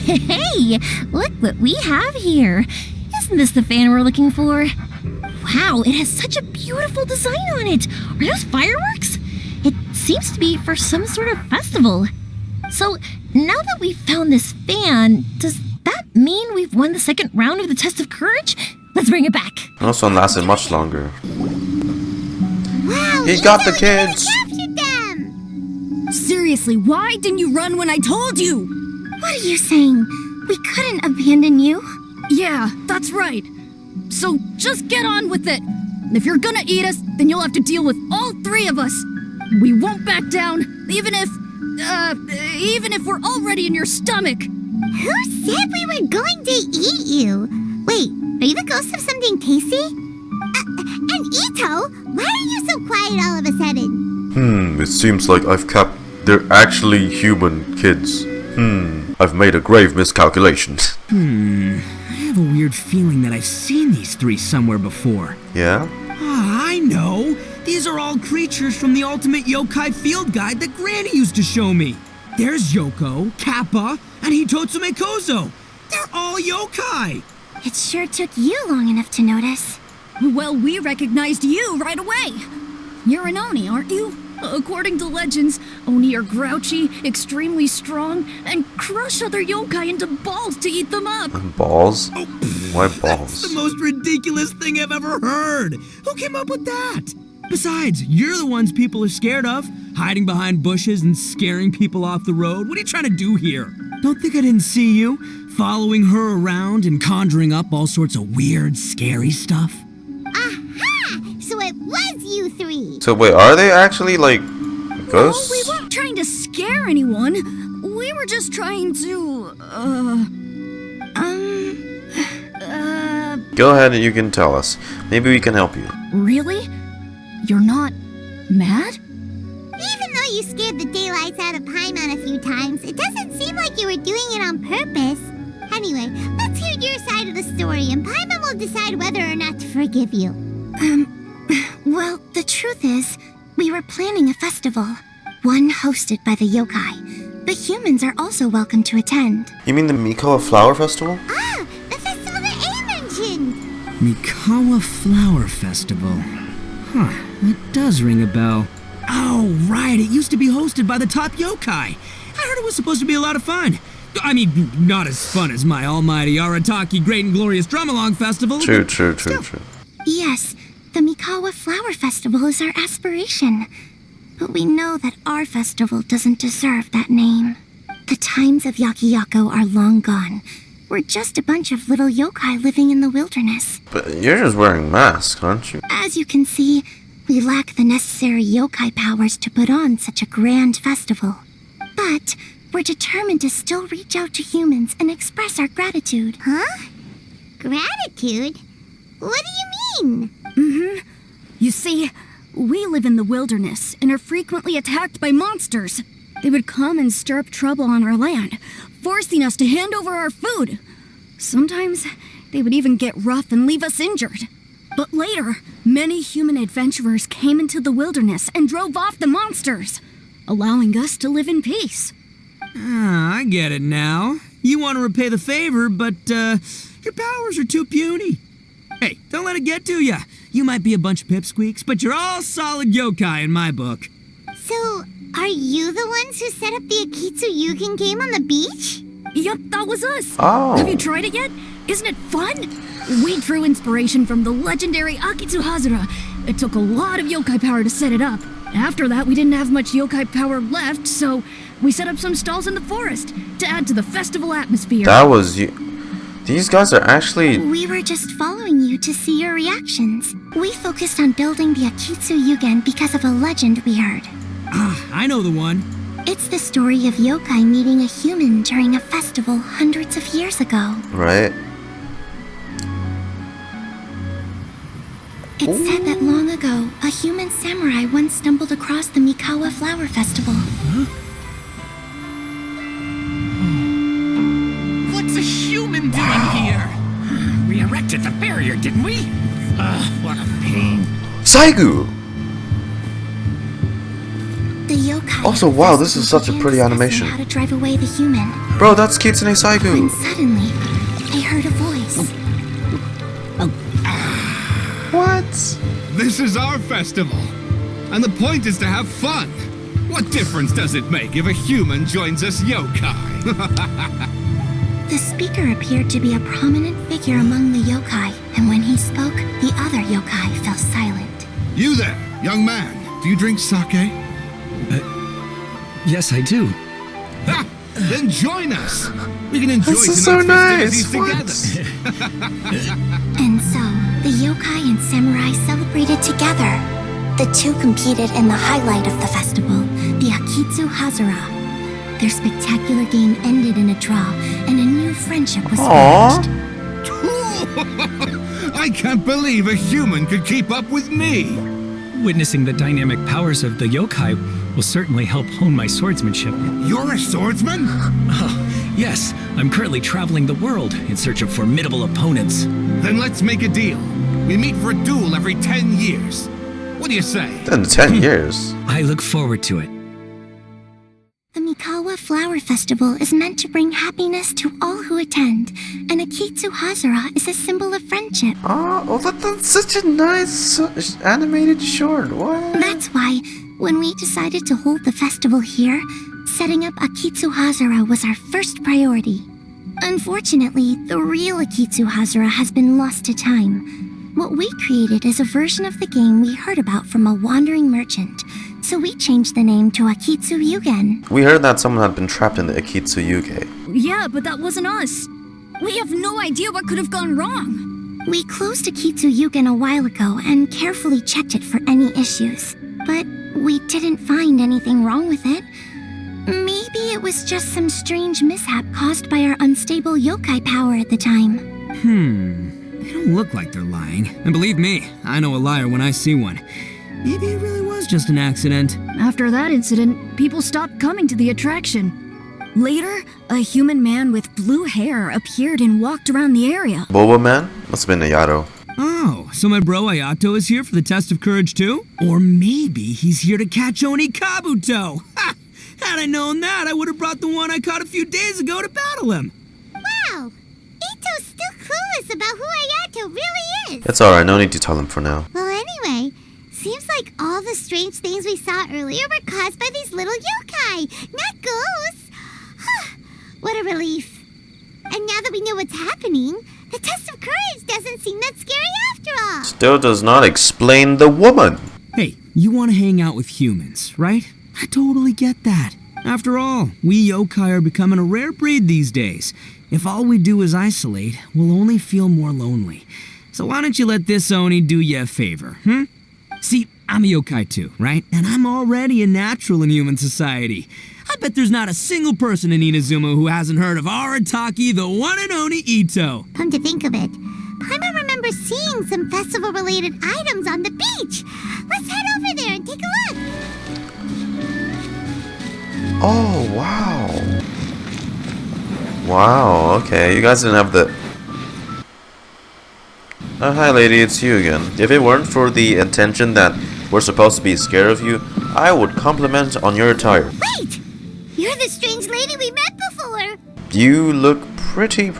Speaker 6: Hey, look what we have here. Isn't this the fan we're looking for? Wow, it has such a beautiful design on it. Are those fireworks? It seems to be for some sort of festival. So, now that we've found this fan, does that mean we've won the second round of the test of courage? Let's bring it back.
Speaker 1: This one lasted much longer.
Speaker 3: Wow,
Speaker 1: He got the kids!
Speaker 3: Captured them!
Speaker 10: Seriously, why didn't you run when I told you?
Speaker 3: What are you saying? We couldn't abandon you?
Speaker 10: Yeah, that's right. So just get on with it. If you're gonna eat us, then you'll have to deal with all three of us. We won't back down, even if we're already in your stomach.
Speaker 3: Who said we were going to eat you? Wait, are you the ghost of something tasty? And Itto, why are you so quiet all of a sudden?
Speaker 1: It seems like they're actually human kids. I've made a grave miscalculation.
Speaker 4: I have a weird feeling that I've seen these three somewhere before.
Speaker 1: Yeah?
Speaker 4: Ah, I know! These are all creatures from the Ultimate Yokai Field Guide that Granny used to show me. There's Yoko, Kappa, and Hitotsume Kozo. They're all yokai!
Speaker 3: It sure took you long enough to notice.
Speaker 10: Well, we recognized you right away. You're an Oni, aren't you? According to legends, Oni are grouchy, extremely strong, and crush other yokai into balls to eat them up.
Speaker 1: Balls?
Speaker 4: Oh,
Speaker 1: Why
Speaker 4: That's
Speaker 1: balls?
Speaker 4: the most ridiculous thing I've ever heard! Who came up with that? Besides, you're the ones people are scared of, hiding behind bushes and scaring people off the road. What are you trying to do here? Don't think I didn't see you, following her around and conjuring up all sorts of weird, scary stuff.
Speaker 3: Aha! So it was you three!
Speaker 1: So wait, are they actually like ghosts?
Speaker 10: We weren't trying to scare anyone. We were just trying to,
Speaker 1: Go ahead and you can tell us. Maybe we can help you.
Speaker 10: Really? You're not mad?
Speaker 3: Even though you scared the daylights out of Paimon a few times, it doesn't seem like you were doing it on purpose. Anyway, let's hear your side of the story, and Paimon will decide whether or not to forgive you. Well, the truth is, we were planning a festival. One hosted by the yokai. The humans are also welcome to attend.
Speaker 1: You mean the Mikawa Flower Festival?
Speaker 3: Ah, the festival that A mentioned!
Speaker 4: Mikawa Flower Festival. Huh, that does ring a bell. Oh, right, it used to be hosted by the top yokai. I heard it was supposed to be a lot of fun. I mean, not as fun as my almighty Arataki Great and Glorious Drum-Along Festival.
Speaker 1: True.
Speaker 3: Yes, the Mikawa Flower Festival is our aspiration. But we know that our festival doesn't deserve that name. The times of Yakiyako are long gone. We're just a bunch of little yokai living in the wilderness.
Speaker 1: But you're just wearing masks, aren't you?
Speaker 3: As you can see, we lack the necessary yokai powers to put on such a grand festival. But we're determined to still reach out to humans and express our gratitude. Huh? Gratitude? What do you mean?
Speaker 10: You see, we live in the wilderness and are frequently attacked by monsters. They would come and stir up trouble on our land, forcing us to hand over our food. Sometimes they would even get rough and leave us injured. But later, many human adventurers came into the wilderness and drove off the monsters, allowing us to live in peace.
Speaker 4: Ah, I get it now. You want to repay the favor, but your powers are too puny. Hey, don't let it get to ya. You might be a bunch of pipsqueaks, but you're all solid yokai in my book.
Speaker 3: So, are you the ones who set up the Akitsu game on the beach?
Speaker 10: Yup, that was us.
Speaker 1: Oh.
Speaker 10: Have you tried it yet? Isn't it fun? We drew inspiration from the legendary Akitsu Hazura. It took a lot of yokai power to set it up. After that, we didn't have much yokai power left, so we set up some stalls in the forest to add to the festival atmosphere.
Speaker 1: That was you. These guys are actually...
Speaker 3: We were just following you to see your reactions. We focused on building the Akitsu Yugen because of a legend we heard.
Speaker 4: Ah, I know the one.
Speaker 3: It's the story of yokai meeting a human during a festival hundreds of years ago.
Speaker 1: Right?
Speaker 3: It's said that long ago, a human samurai once stumbled across the Mikawa Flower Festival.
Speaker 11: What's a human doing here? We erected the barrier, didn't we? What a pain.
Speaker 1: Sayu!
Speaker 3: The yokai.
Speaker 1: Also, wow, this is such a pretty animation.
Speaker 3: How to drive away the human.
Speaker 1: Bro, that's Kitsune Sayu.
Speaker 3: When suddenly, I heard a voice.
Speaker 1: What?
Speaker 12: This is our festival, and the point is to have fun. What difference does it make if a human joins us yokai?
Speaker 3: The speaker appeared to be a prominent figure among the yokai, and when he spoke, the other yokai fell silent.
Speaker 12: You there, young man, do you drink sake?
Speaker 4: Yes, I do.
Speaker 12: Ha! Then join us. We can enjoy
Speaker 1: This is
Speaker 12: tonight's
Speaker 1: so nice.
Speaker 12: festivities together.
Speaker 3: And so, the yokai and samurai celebrated together. The two competed in the highlight of the festival, the Akitsu Hazara. Their spectacular game ended in a draw, and a new friendship was forged.
Speaker 12: I can't believe a human could keep up with me.
Speaker 11: Witnessing the dynamic powers of the yokai will certainly help hone my swordsmanship.
Speaker 12: You're a swordsman?
Speaker 11: Yes, I'm currently traveling the world in search of formidable opponents.
Speaker 12: Then let's make a deal. We meet for a duel every 10 years. What do you say?
Speaker 1: In 10 years.
Speaker 11: I look forward to it.
Speaker 3: The Mikawa Flower Festival is meant to bring happiness to all who attend, and Akitsu Hazara is a symbol of friendship.
Speaker 1: Oh, that's such a nice animated short. What?
Speaker 3: That's why, when we decided to hold the festival here, setting up Akitsu Hazara was our first priority. Unfortunately, the real Akitsu Hazara has been lost to time. What we created is a version of the game we heard about from a wandering merchant, so we changed the name to Akitsu Yugen.
Speaker 1: We heard that someone had been trapped in the Akitsu Youkais.
Speaker 6: Yeah, but that wasn't us. We have no idea what could have gone wrong.
Speaker 3: We closed Akitsu Yugen a while ago and carefully checked it for any issues, but we didn't find anything wrong with it. Maybe it was just some strange mishap caused by our unstable yokai power at the time.
Speaker 4: They don't look like they're lying. And believe me, I know a liar when I see one. Maybe it really was just an accident.
Speaker 6: After that incident, people stopped coming to the attraction. Later, a human man with blue hair appeared and walked around the area.
Speaker 1: Boba Man? Must have been Ayato.
Speaker 4: Oh, so my bro Ayato is here for the test of courage too? Or maybe he's here to catch Oni Kabuto! Ha! Had I known that, I would have brought the one I caught a few days ago to battle him!
Speaker 3: Wow! Itto's still clueless about who Ayato really is!
Speaker 1: It's alright, no need to tell him for now.
Speaker 3: Well, anyway, seems like all the strange things we saw earlier were caused by these little yokai, not ghosts! What a relief. And now that we know what's happening, the test of courage doesn't seem that scary after all!
Speaker 1: Still does not explain the woman!
Speaker 4: Hey, you want to hang out with humans, right? I totally get that. After all, we yokai are becoming a rare breed these days. If all we do is isolate, we'll only feel more lonely. So why don't you let this Oni do you a favor, See, I'm a yokai too, right? And I'm already a natural in human society. I bet there's not a single person in Inazuma who hasn't heard of Arataki, the one and only Itto.
Speaker 3: Come to think of it, Paimon remembers seeing some festival-related items on the beach. Let's head over there and take a look.
Speaker 1: Oh, wow. Wow, okay. You guys didn't have the... hi lady, it's you again. If it weren't for the intention that we're supposed to be scared of you, I would compliment on your attire.
Speaker 3: Wait! You're the strange lady we met before!
Speaker 1: You look pretty.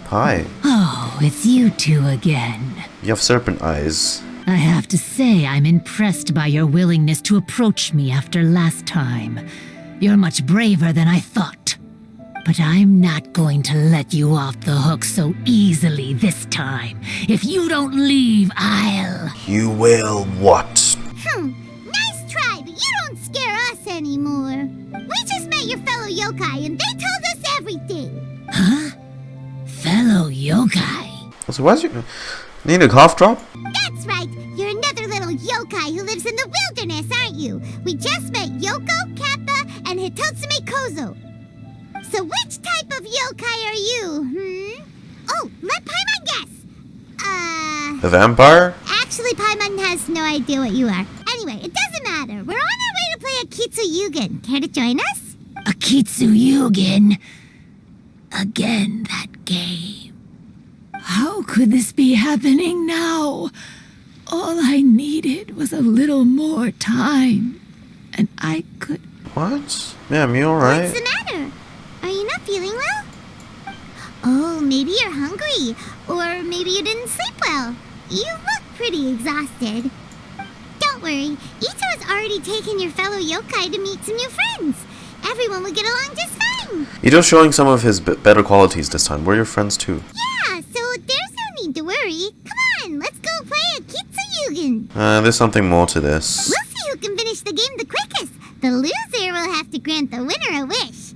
Speaker 1: Hi.
Speaker 13: Oh, it's you two again.
Speaker 1: You have serpent eyes.
Speaker 13: I have to say I'm impressed by your willingness to approach me after last time. You're much braver than I thought. But I'm not going to let you off the hook so easily this time. If you don't leave, I'll...
Speaker 1: You will what?
Speaker 3: Nice try, but you don't scare us anymore. We just met your fellow yokai and they told us everything.
Speaker 13: Huh? Fellow yokai?
Speaker 1: So why's you... Need a cough drop?
Speaker 3: That's right. You're another little yokai who lives in the wilderness, aren't you? We just met Yoko, Kappa, and Hitotsume Kozo. So which type of yokai are you, Oh, let Paimon guess.
Speaker 1: A vampire?
Speaker 3: Actually, Paimon has no idea what you are. Anyway, it doesn't matter. We're on our way to play Akitsu Yugen. Care to join us?
Speaker 13: Akitsu Yugen? Again, that game. How could this be happening now? All I needed was a little more time, and I could...
Speaker 1: What? Yeah, me alright.
Speaker 3: What's the matter? Are you not feeling well? Oh, maybe you're hungry. Or maybe you didn't sleep well. You look pretty exhausted. Don't worry, Itto has already taken your fellow yokai to meet some new friends. Everyone will get along just fine.
Speaker 1: Itto's showing some of his better qualities this time. We're your friends too.
Speaker 3: Yeah, so there's no need to worry. Come on, let's go play Akitsu.
Speaker 1: There's something more to this.
Speaker 3: We'll see who can finish the game the quickest. The loser will have to grant the winner a wish.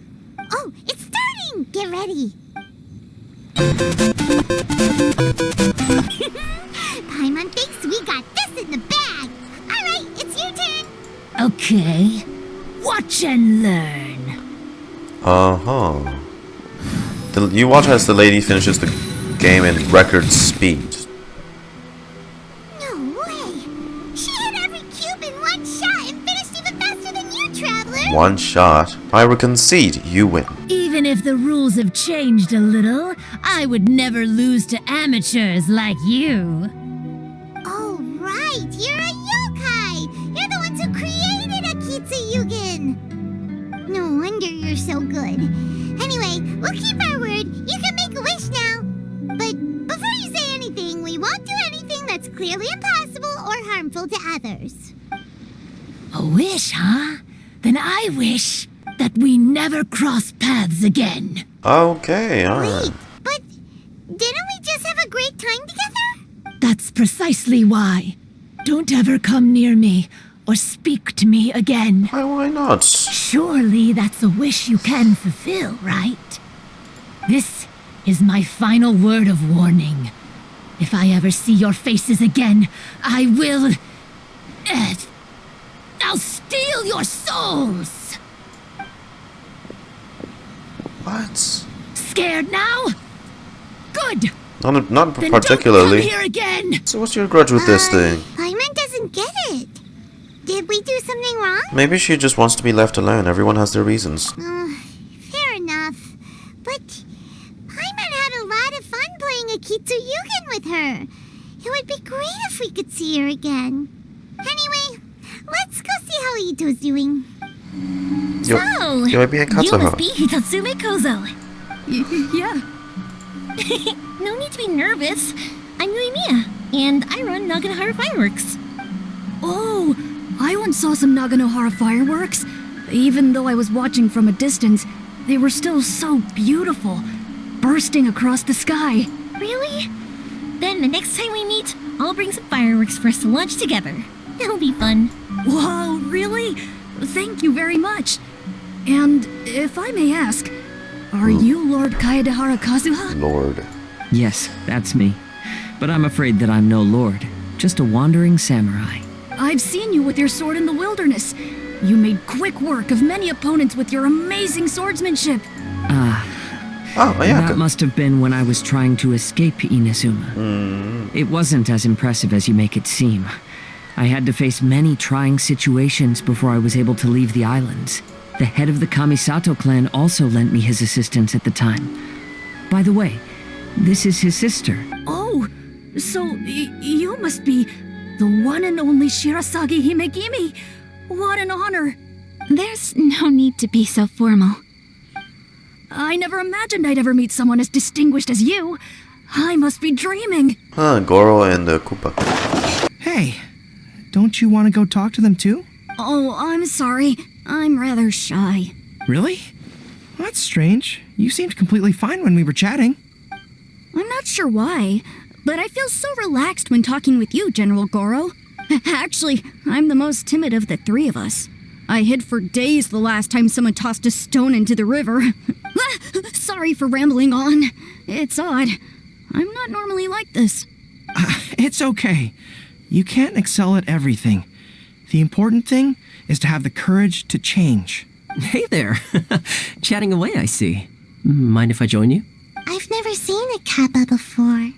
Speaker 3: Oh, it's starting! Get ready. Paimon thinks we got this in the bag. Alright, it's your turn.
Speaker 13: Okay. Watch and learn.
Speaker 1: Uh-huh. You watch as the lady finishes the game in record speed.
Speaker 3: No way! She hit every cube in one shot and finished even faster than you, Traveler!
Speaker 1: One shot. I will concede you win.
Speaker 13: Even if the rules have changed a little, I would never lose to amateurs like you.
Speaker 3: Oh, right! You're a yokai! You're the ones who created Akitsu. No wonder you're so good. Anyway, we'll keep our word. You can make a wish now. But before you say anything, we won't do anything that's clearly impossible or harmful to others.
Speaker 13: A wish, huh? Then I wish that we never cross paths again.
Speaker 1: Okay, alright.
Speaker 3: Wait, but didn't we just have a great time together?
Speaker 13: That's precisely why. Don't ever come near me or speak to me again.
Speaker 1: Why not?
Speaker 13: Surely that's a wish you can fulfill, right? This is my final word of warning. If I ever see your faces again, I will... I'll steal your souls!
Speaker 1: What?
Speaker 13: Scared now? Good!
Speaker 1: Not
Speaker 13: then
Speaker 1: particularly.
Speaker 13: Don't come here again!
Speaker 1: So what's your grudge with this thing?
Speaker 3: Paimon doesn't get it. Did we do something wrong?
Speaker 1: Maybe she just wants to be left alone. Everyone has their reasons.
Speaker 3: Fair enough. But Paimon had a lot of fun playing Akitsu with her. It would be great if we could see her again. Anyway, let's go see how Itto's doing.
Speaker 1: Yoimiya and Kazuha.
Speaker 6: You must be Hitotsume Kozo.
Speaker 10: Yeah.
Speaker 6: No need to be nervous. I'm Yoimiya, and I run Naganohara Fireworks.
Speaker 10: Oh, I once saw some Naganohara fireworks. Even though I was watching from a distance, they were still so beautiful, bursting across the sky.
Speaker 6: Really? Then the next time we meet, I'll bring some fireworks for us to launch together. It'll be fun.
Speaker 10: Whoa, really? Thank you very much. And if I may ask, are you Lord Kaedehara Kazuha?
Speaker 1: Lord.
Speaker 7: Yes, that's me. But I'm afraid that I'm no lord, just a wandering samurai.
Speaker 10: I've seen you with your sword in the wilderness. You made quick work of many opponents with your amazing swordsmanship.
Speaker 1: Oh, Ayaka.
Speaker 7: That must have been when I was trying to escape Inazuma. It wasn't as impressive as you make it seem. I had to face many trying situations before I was able to leave the islands. The head of the Kamisato clan also lent me his assistance at the time. By the way, this is his sister.
Speaker 10: Oh, so you must be the one and only Shirasagi Himegimi. What an honor.
Speaker 6: There's no need to be so formal.
Speaker 10: I never imagined I'd ever meet someone as distinguished as you. I must be dreaming.
Speaker 1: Gorou and Koopa.
Speaker 8: Hey, don't you want to go talk to them too?
Speaker 10: Oh, I'm sorry. I'm rather shy.
Speaker 8: Really? That's strange. You seemed completely fine when we were chatting.
Speaker 10: I'm not sure why, but I feel so relaxed when talking with you, General Gorou. Actually, I'm the most timid of the three of us. I hid for days the last time someone tossed a stone into the river. Sorry for rambling on. It's odd. I'm not normally like this.
Speaker 8: It's okay. You can't excel at everything. The important thing is to have the courage to change.
Speaker 14: Hey there. Chatting away, I see. Mind if I join you?
Speaker 3: I've never seen a kappa before.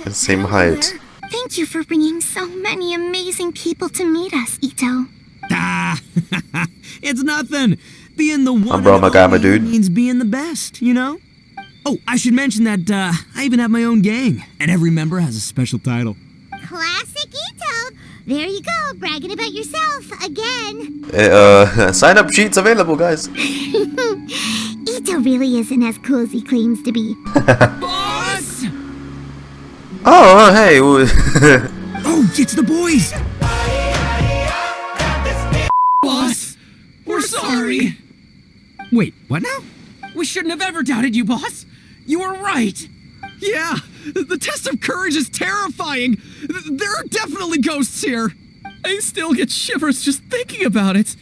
Speaker 1: Same height.
Speaker 3: Thank you for bringing so many amazing people to meet us, Itto.
Speaker 4: It's nothing. Being the one
Speaker 1: Umbrella Magama, dude.
Speaker 4: means being the best, you know? Oh, I should mention that I even have my own gang, and every member has a special title.
Speaker 3: Classic Itto. There you go, bragging about yourself again.
Speaker 1: Sign-up sheets available, guys.
Speaker 3: Itto really isn't as cool as he claims to be.
Speaker 4: Boss!
Speaker 1: Oh, hey.
Speaker 4: Oh, it's the boys!
Speaker 8: Boss, we're sorry.
Speaker 4: Wait, what now?
Speaker 8: We shouldn't have ever doubted you, boss. You were right.
Speaker 4: Yeah, the test of courage is terrifying. There are definitely ghosts here.
Speaker 8: I still get shivers just thinking about it.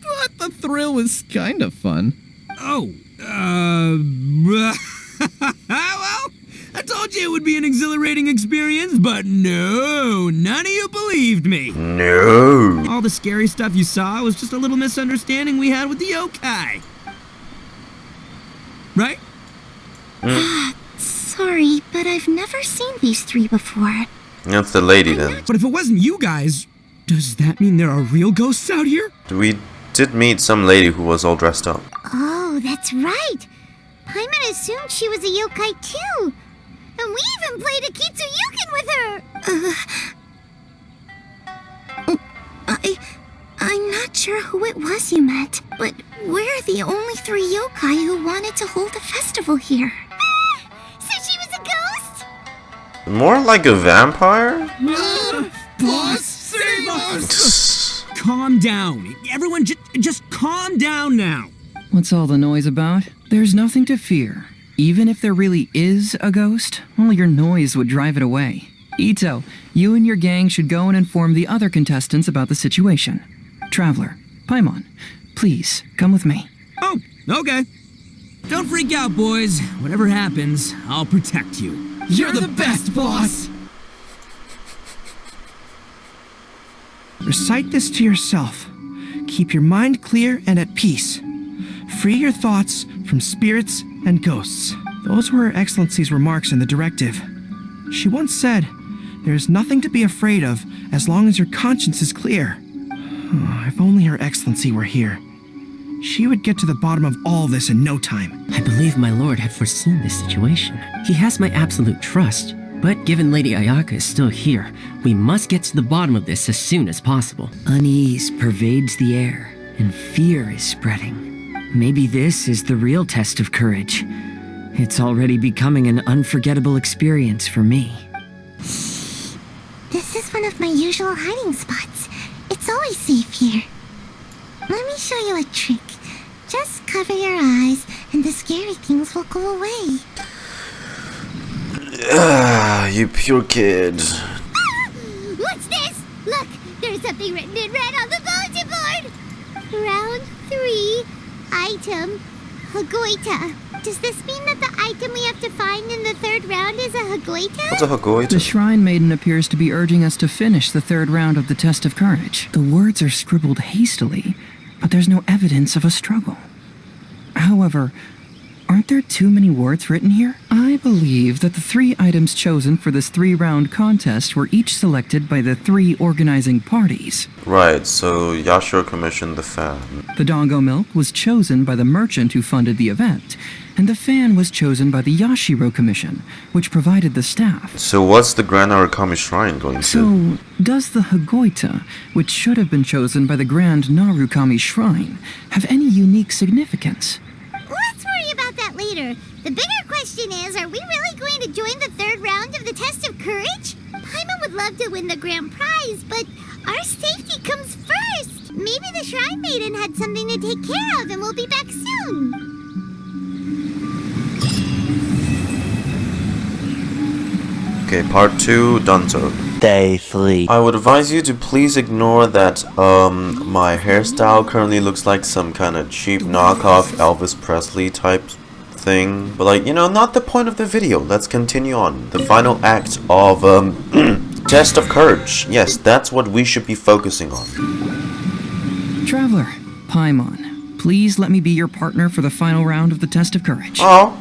Speaker 8: But the thrill was kind of fun.
Speaker 4: Oh, well, I told you it would be an exhilarating experience, but no, none of you believed me.
Speaker 1: No.
Speaker 4: All the scary stuff you saw was just a little misunderstanding we had with the yokai. Right?
Speaker 6: Sorry, but I've never seen these three before.
Speaker 1: That's the lady then.
Speaker 4: But if it wasn't you guys, does that mean there are real ghosts out here?
Speaker 1: We did meet some lady who was all dressed up.
Speaker 3: Oh, that's right. Paimon assumed she was a yokai too. And we even played Akitsu with her.
Speaker 6: I'm not sure who it was you met, but we're the only three yokai who wanted to hold a festival here.
Speaker 3: So she was a ghost?
Speaker 1: More like a vampire?
Speaker 4: Boss, save us! Calm down. Everyone just calm down now.
Speaker 7: What's all the noise about? There's nothing to fear. Even if there really is a ghost, all your noise would drive it away. Itto, you and your gang should go and inform the other contestants about the situation. Traveler, Paimon, please, come with me.
Speaker 4: Oh, okay. Don't freak out, boys. Whatever happens, I'll protect you.
Speaker 8: You're the best, boss! Recite this to yourself. Keep your mind clear and at peace. Free your thoughts from spirits and ghosts. Those were Her Excellency's remarks in the directive. She once said, there is nothing to be afraid of as long as your conscience is clear. Oh, if only Her Excellency were here. She would get to the bottom of all this in no time.
Speaker 14: I believe my lord had foreseen this situation. He has my absolute trust. But given Lady Ayaka is still here, we must get to the bottom of this as soon as possible.
Speaker 7: Unease pervades the air, and fear is spreading. Maybe this is the real test of courage. It's already becoming an unforgettable experience for me.
Speaker 3: This is one of my usual hiding spots. It's always safe here. Let me show you a trick. Just cover your eyes, and the scary things will go away.
Speaker 1: You pure kid.
Speaker 3: What's this? Look, there's something written in red on the bulletin board. Round 3, item, Hagoita. Does this mean that the item we have to find in the third round is a Hagoita?
Speaker 1: What's a Hagoita?
Speaker 7: The Shrine Maiden appears to be urging us to finish the third round of the test of courage. The words are scribbled hastily, but there's no evidence of a struggle. However, aren't there too many words written here? I believe that the 3 items chosen for this 3-round contest were each selected by the 3 organizing parties.
Speaker 1: Right, so Yashiro commissioned the fan.
Speaker 7: The Dango milk was chosen by the merchant who funded the event, and the fan was chosen by the Yashiro Commission, which provided the staff.
Speaker 1: So what's the Grand Arakami Shrine going to?
Speaker 7: So, does the Hagoita, which should have been chosen by the Grand Narukami Shrine, have any unique significance?
Speaker 3: Let's worry about that later. The bigger question is, are we really going to join the third round of the test of courage? Paimon would love to win the grand prize, but our safety comes first. Maybe the Shrine Maiden had something to take care of and we'll be back soon.
Speaker 1: Okay, part 2, Danzo.
Speaker 9: Day 3.
Speaker 1: I would advise you to please ignore that, my hairstyle currently looks like some kind of cheap knockoff Elvis Presley type thing. But like, you know, not the point of the video. Let's continue on. The final act of, Test of Courage. Yes, that's what we should be focusing on.
Speaker 7: Traveler, Paimon, please let me be your partner for the final round of the Test of Courage.
Speaker 1: Oh,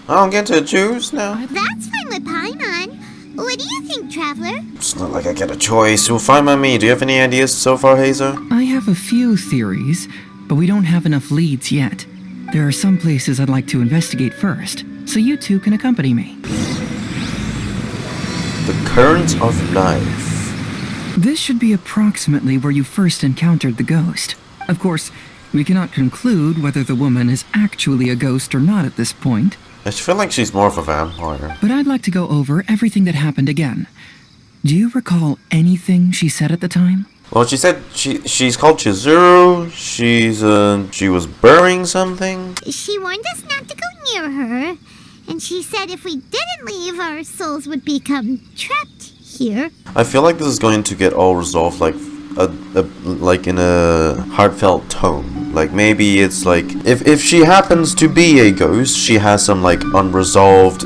Speaker 1: I don't get to choose now.
Speaker 3: That's fine with Paimon. What do you think, Traveler?
Speaker 1: It's not like I get a choice. You'll find by me. Do you have any ideas so far, Heizou?
Speaker 7: I have a few theories, but we don't have enough leads yet. There are some places I'd like to investigate first, so you two can accompany me.
Speaker 1: The currents of life.
Speaker 7: This should be approximately where you first encountered the ghost. Of course, we cannot conclude whether the woman is actually a ghost or not at this point.
Speaker 1: I feel like she's more of a vampire.
Speaker 7: But I'd like to go over everything that happened again. Do you recall anything she said at the time?
Speaker 1: Well, she said she's called Chizuru. She was burying something.
Speaker 3: She warned us not to go near her, and she said if we didn't leave, our souls would become trapped here.
Speaker 1: I feel like this is going to get all resolved like in a heartfelt tone. Like maybe it's like if she happens to be a ghost, she has some like unresolved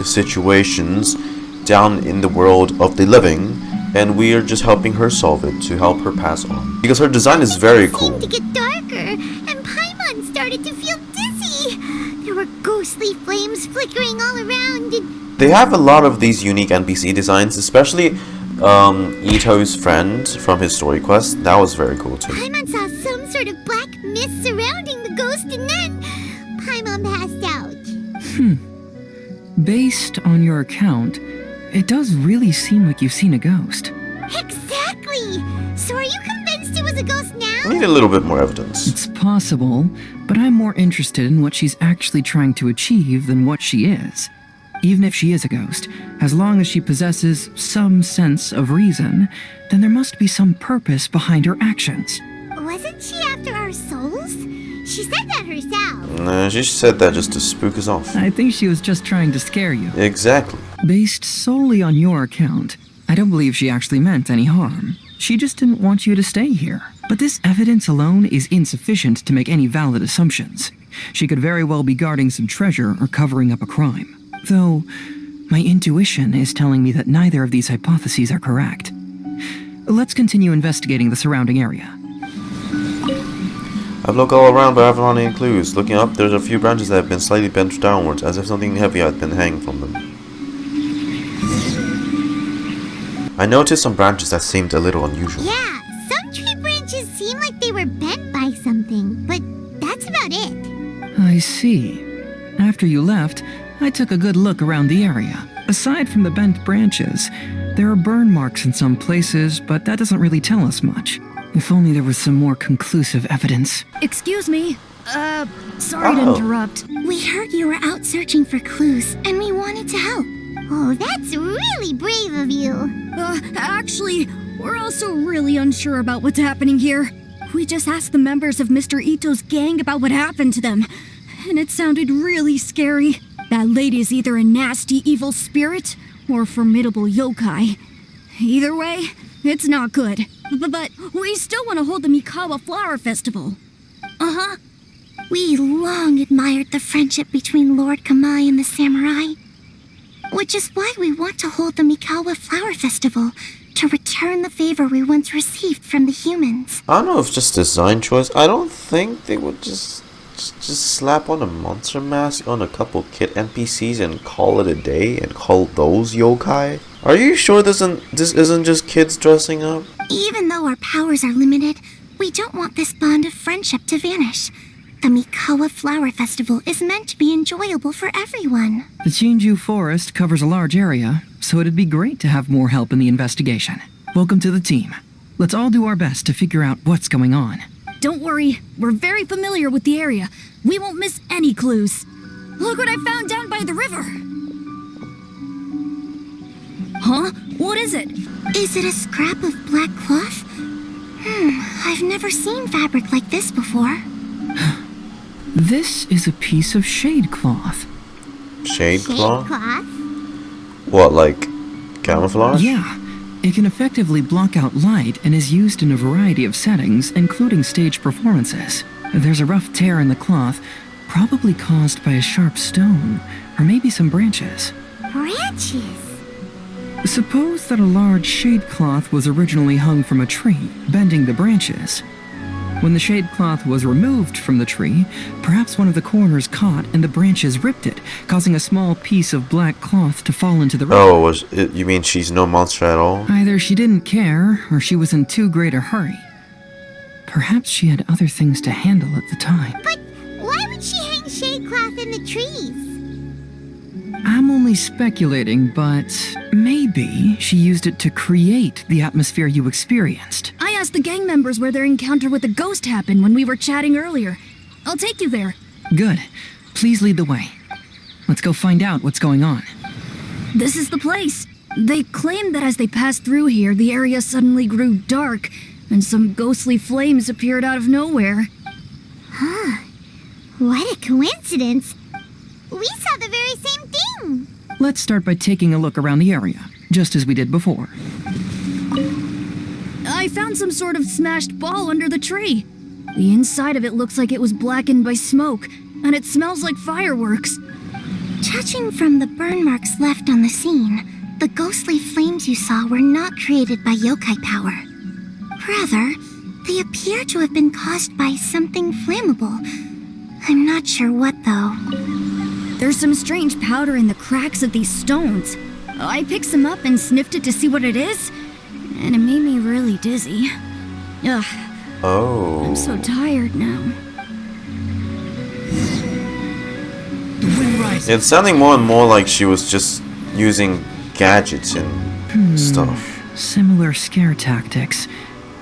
Speaker 1: situations down in the world of the living, and we are just helping her solve it to help her pass on. Because her design is very cool.
Speaker 3: It seemed to get darker, and Paimon started to feel dizzy. There were ghostly flames flickering all around, and
Speaker 1: They have a lot of these unique NPC designs, especially Itto's friend from his story quest. That was very cool too.
Speaker 3: Paimon saw some sort of black mist surrounding the ghost, and then Paimon passed out.
Speaker 7: Based on your account, it does really seem like you've seen a ghost.
Speaker 3: Exactly! So are you convinced it was a ghost now?
Speaker 1: I need a little bit more evidence.
Speaker 7: It's possible, but I'm more interested in what she's actually trying to achieve than what she is. Even if she is a ghost, as long as she possesses some sense of reason, then there must be some purpose behind her actions.
Speaker 3: Wasn't she after our souls? She said that herself.
Speaker 1: Nah, she said that just to spook us off.
Speaker 7: I think she was just trying to scare you.
Speaker 1: Exactly.
Speaker 7: Based solely on your account, I don't believe she actually meant any harm. She just didn't want you to stay here. But this evidence alone is insufficient to make any valid assumptions. She could very well be guarding some treasure or covering up a crime. Though, my intuition is telling me that neither of these hypotheses are correct. Let's continue investigating the surrounding area.
Speaker 1: I've looked all around, but I haven't found any clues. Looking up, there's a few branches that have been slightly bent downwards, as if something heavy had been hanging from them. I noticed some branches that seemed a little unusual.
Speaker 3: Yeah, some tree branches seem like they were bent by something, but that's about it.
Speaker 7: I see. After you left, I took a good look around the area. Aside from the bent branches, there are burn marks in some places, but that doesn't really tell us much. If only there was some more conclusive evidence.
Speaker 10: Excuse me. Sorry to interrupt.
Speaker 3: We heard you were out searching for clues, and we wanted to help. Oh, that's really brave of you.
Speaker 10: Actually, we're also really unsure about what's happening here. We just asked the members of Mr. Itto's gang about what happened to them, and it sounded really scary. That lady is either a nasty evil spirit or a formidable yokai. Either way, it's not good. But we still want to hold the Mikawa Flower Festival.
Speaker 3: Uh-huh. We long admired the friendship between Lord Kamai and the samurai, which is why we want to hold the Mikawa Flower Festival to return the favor we once received from the humans.
Speaker 1: I don't know if it's just design choice. I don't think they would just slap on a monster mask on a couple kid NPCs and call it a day and call those yokai. Are you sure this isn't just kids dressing up?
Speaker 3: Even though our powers are limited, we don't want this bond of friendship to vanish. The Mikawa Flower Festival is meant to be enjoyable for everyone.
Speaker 7: The Chinju Forest covers a large area, so it'd be great to have more help in the investigation. Welcome to the team. Let's all do our best to figure out what's going on.
Speaker 10: Don't worry, we're very familiar with the area. We won't miss any clues. Look what I found down by the river. Huh? What is it?
Speaker 3: Is it a scrap of black cloth? I've never seen fabric like this before.
Speaker 7: This is a piece of shade cloth.
Speaker 1: Shade cloth?
Speaker 3: Cloth?
Speaker 1: What, like camouflage?
Speaker 7: Yeah. It can effectively block out light and is used in a variety of settings, including stage performances. There's a rough tear in the cloth, probably caused by a sharp stone, or maybe some branches.
Speaker 3: Branches?
Speaker 7: Suppose that a large shade cloth was originally hung from a tree, bending the branches. When the shade cloth was removed from the tree, perhaps one of the corners caught and the branches ripped it, causing a small piece of black cloth to fall into the river.
Speaker 1: Oh, you mean she's no monster at all?
Speaker 7: Either she didn't care, or she was in too great a hurry. Perhaps she had other things to handle at the time.
Speaker 3: But why would the cloth in the trees?
Speaker 2: I'm only speculating, but maybe she used it to create the atmosphere you experienced.
Speaker 6: I asked the gang members where their encounter with the ghost happened when we were chatting earlier. I'll take you there.
Speaker 2: Good. Please lead the way. Let's go find out what's going on.
Speaker 6: This is the place. They claimed that as they passed through here, the area suddenly grew dark, and some ghostly flames appeared out of nowhere.
Speaker 3: Huh. What a coincidence. We saw the very same thing.
Speaker 2: Let's start by taking a look around the area, just as we did before.
Speaker 6: I found some sort of smashed ball under the tree. The inside of it looks like it was blackened by smoke, and it smells like fireworks.
Speaker 3: Judging from the burn marks left on the scene, the ghostly flames you saw were not created by yokai power. Rather, they appear to have been caused by something flammable. I'm not sure what, though.
Speaker 6: There's some strange powder in the cracks of these stones. I picked some up and sniffed it to see what it is, and it made me really dizzy. Ugh.
Speaker 1: Oh.
Speaker 6: I'm so tired now.
Speaker 2: The wind rises.
Speaker 1: It's sounding more and more like she was just using gadgets and stuff.
Speaker 2: Similar scare tactics.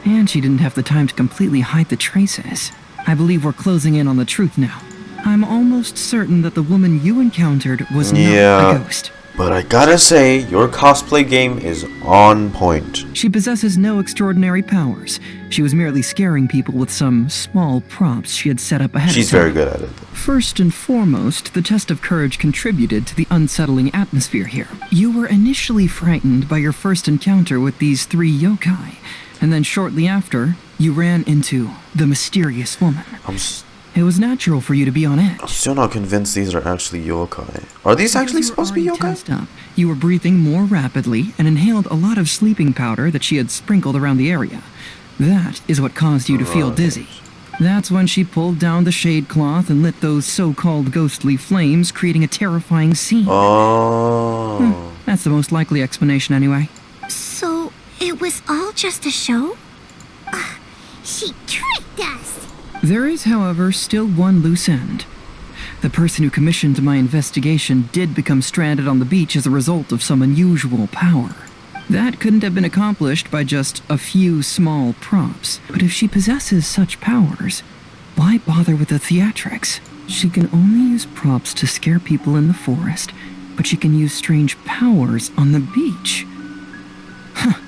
Speaker 2: And she didn't have the time to completely hide the traces. I believe we're closing in on the truth now. I'm almost certain that the woman you encountered was not a ghost.
Speaker 1: But I gotta say, your cosplay game is on point.
Speaker 2: She possesses no extraordinary powers. She was merely scaring people with some small props she had set up ahead of time.
Speaker 1: She's very good at it.
Speaker 2: First and foremost, the test of courage contributed to the unsettling atmosphere here. You were initially frightened by your first encounter with these 3 yokai, and then shortly after, you ran into the mysterious woman. It was natural for you to be on edge.
Speaker 1: I'm still not convinced these are actually yokai. Are these actually supposed to be yokai?
Speaker 2: You were breathing more rapidly and inhaled a lot of sleeping powder that she had sprinkled around the area. That is what caused you to feel dizzy. That's when she pulled down the shade cloth and lit those so-called ghostly flames, creating a terrifying scene.
Speaker 1: Oh.
Speaker 2: That's the most likely explanation anyway.
Speaker 3: So, it was all just a show? She tricked us!
Speaker 2: There is, however, still one loose end. The person who commissioned my investigation did become stranded on the beach as a result of some unusual power. That couldn't have been accomplished by just a few small props. But if she possesses such powers, why bother with the theatrics? She can only use props to scare people in the forest, but she can use strange powers on the beach. Huh,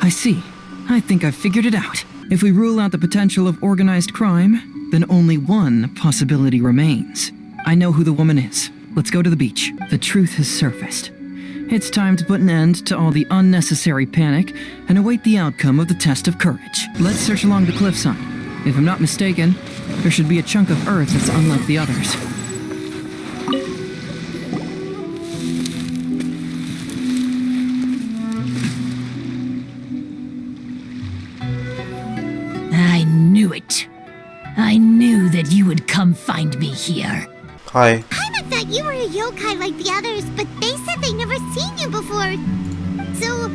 Speaker 2: I see. I think I've figured it out. If we rule out the potential of organized crime, then only one possibility remains. I know who the woman is. Let's go to the beach. The truth has surfaced. It's time to put an end to all the unnecessary panic and await the outcome of the test of courage. Let's search along the cliffside. If I'm not mistaken, there should be a chunk of earth that's unlike the others.
Speaker 13: I knew it. I knew that you would come find me here.
Speaker 1: Hi.
Speaker 3: I thought you were a yokai like the others, but they said they'd never seen you before. So,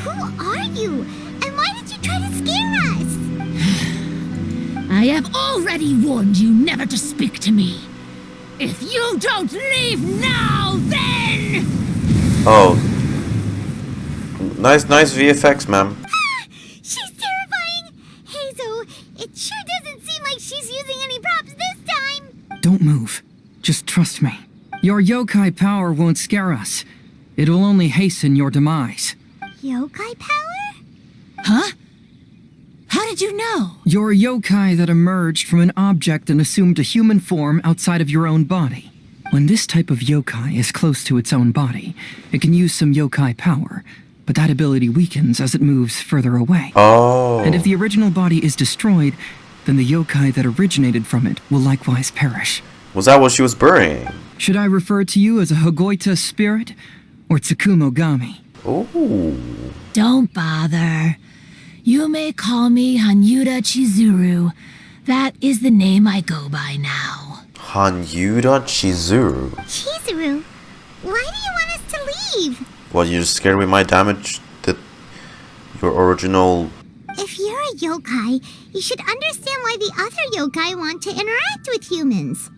Speaker 3: who are you? And why did you try to scare us?
Speaker 13: I have already warned you never to speak to me. If you don't leave now, then...
Speaker 1: Oh. Nice VFX, ma'am.
Speaker 3: She's terrifying! Heizou, it sure doesn't seem like she's using any props this time!
Speaker 2: Don't move. Just trust me. Your yokai power won't scare us. It will only hasten your demise.
Speaker 3: Yokai power?
Speaker 13: Huh? How did you know?
Speaker 2: You're a yokai that emerged from an object and assumed a human form outside of your own body. When this type of yokai is close to its own body, it can use some yokai power, but that ability weakens as it moves further away.
Speaker 1: Oh.
Speaker 2: And if the original body is destroyed, then the yokai that originated from it will likewise perish.
Speaker 1: Was that what she was burying?
Speaker 2: Should I refer to you as a Hagoita Spirit or Tsukumogami?
Speaker 1: Ooh.
Speaker 13: Don't bother. You may call me Hagoita Chizuru. That is the name I go by now.
Speaker 1: Hagoita Chizuru.
Speaker 3: Chizuru? Why do you want us to leave?
Speaker 1: Well, you're scared we might damage your original...
Speaker 3: If you're a yokai, you should understand why the other yokai want to interact with humans.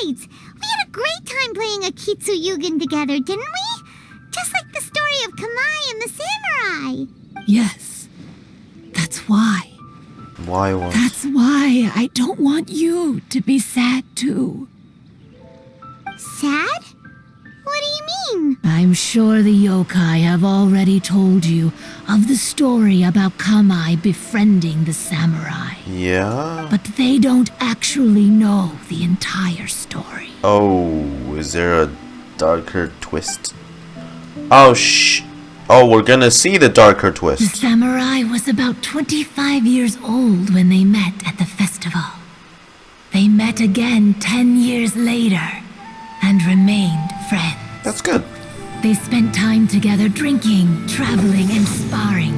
Speaker 3: Besides, we had a great time playing Akitsu Yugen together, didn't we? Just like the story of Kamai and the samurai.
Speaker 10: Yes. That's why.
Speaker 1: Why was?
Speaker 10: That's why I don't want you to be sad too.
Speaker 3: Sad? What do you mean?
Speaker 13: I'm sure the yokai have already told you of the story about Kamai befriending the samurai.
Speaker 1: Yeah?
Speaker 13: But they don't actually know the entire story.
Speaker 1: Oh, is there a darker twist? Oh, we're gonna see the darker
Speaker 13: The
Speaker 1: twist.
Speaker 13: samurai was about 25 years old when they met at the festival. They met again 10 years later and remained friends.
Speaker 1: That's good.
Speaker 13: They spent time together drinking, traveling, and sparring.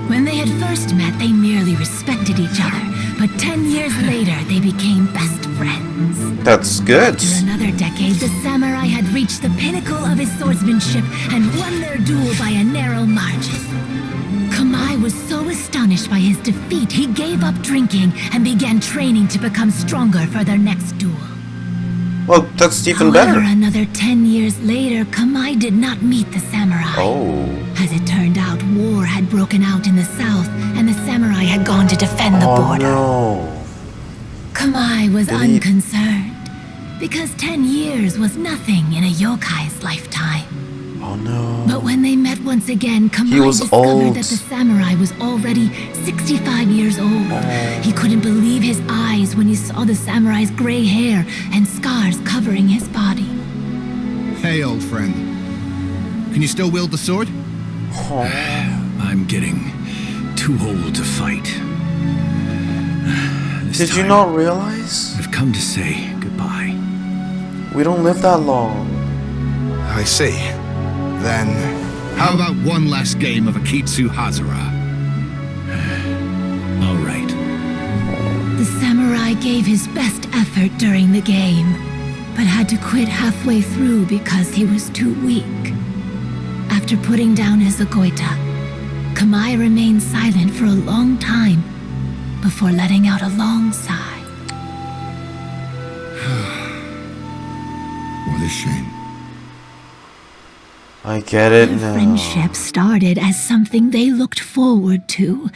Speaker 13: When they had first met, they merely respected each other, but 10 years later, they became best friends.
Speaker 1: That's good.
Speaker 13: After another decade, the samurai had reached the pinnacle of his swordsmanship and won their duel by a narrow margin. Kamai was so astonished by his defeat, he gave up drinking and began training to become stronger for their next duel.
Speaker 1: Well, that's even
Speaker 13: However,
Speaker 1: better.
Speaker 13: another 10 years later, Kamai did not meet the samurai.
Speaker 1: Oh.
Speaker 13: As it turned out, war had broken out in the south, and the samurai had gone to defend the border.
Speaker 1: No.
Speaker 13: Kamai was
Speaker 1: Did he-
Speaker 13: unconcerned, because 10 years was nothing in a yokai's lifetime.
Speaker 1: Oh no.
Speaker 13: But when they met once again, Kamai
Speaker 1: He was
Speaker 13: discovered
Speaker 1: old.
Speaker 13: that the samurai was already 65 years old. He couldn't believe his eyes when he saw the samurai's gray hair and scars covering his body.
Speaker 12: Hey, old friend. Can you still wield the sword?
Speaker 11: I'm getting too old to fight.
Speaker 1: Did you not realize?
Speaker 11: I've come to say goodbye.
Speaker 1: We don't live that long.
Speaker 12: I see. Then, how about one last game of Akitsu Hazara?
Speaker 11: All right.
Speaker 13: The samurai gave his best effort during the game, but had to quit halfway through because he was too weak. After putting down his Hagoita, Kamai remained silent for a long time before letting out a long sigh.
Speaker 12: What a shame.
Speaker 1: I get it
Speaker 13: Their
Speaker 1: now.
Speaker 13: friendship started as something they looked forward to,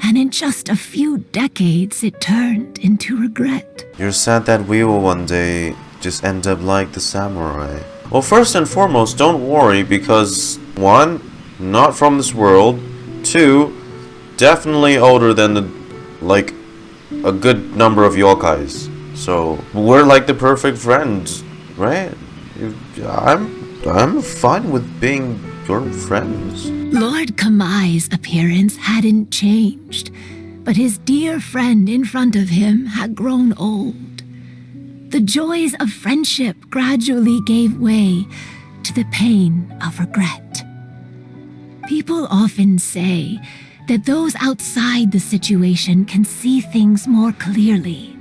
Speaker 13: and in just a few decades it turned into regret.
Speaker 1: You're sad that we will one day just end up like the samurai. Well, first and foremost, don't worry because 1, not from this world. 2, definitely older than a good number of yokais. So we're like the perfect friends, right? I'm fine with being your friends.
Speaker 13: Lord Kamai's appearance hadn't changed, but his dear friend in front of him had grown old. The joys of friendship gradually gave way to the pain of regret. People often say that those outside the situation can see things more clearly,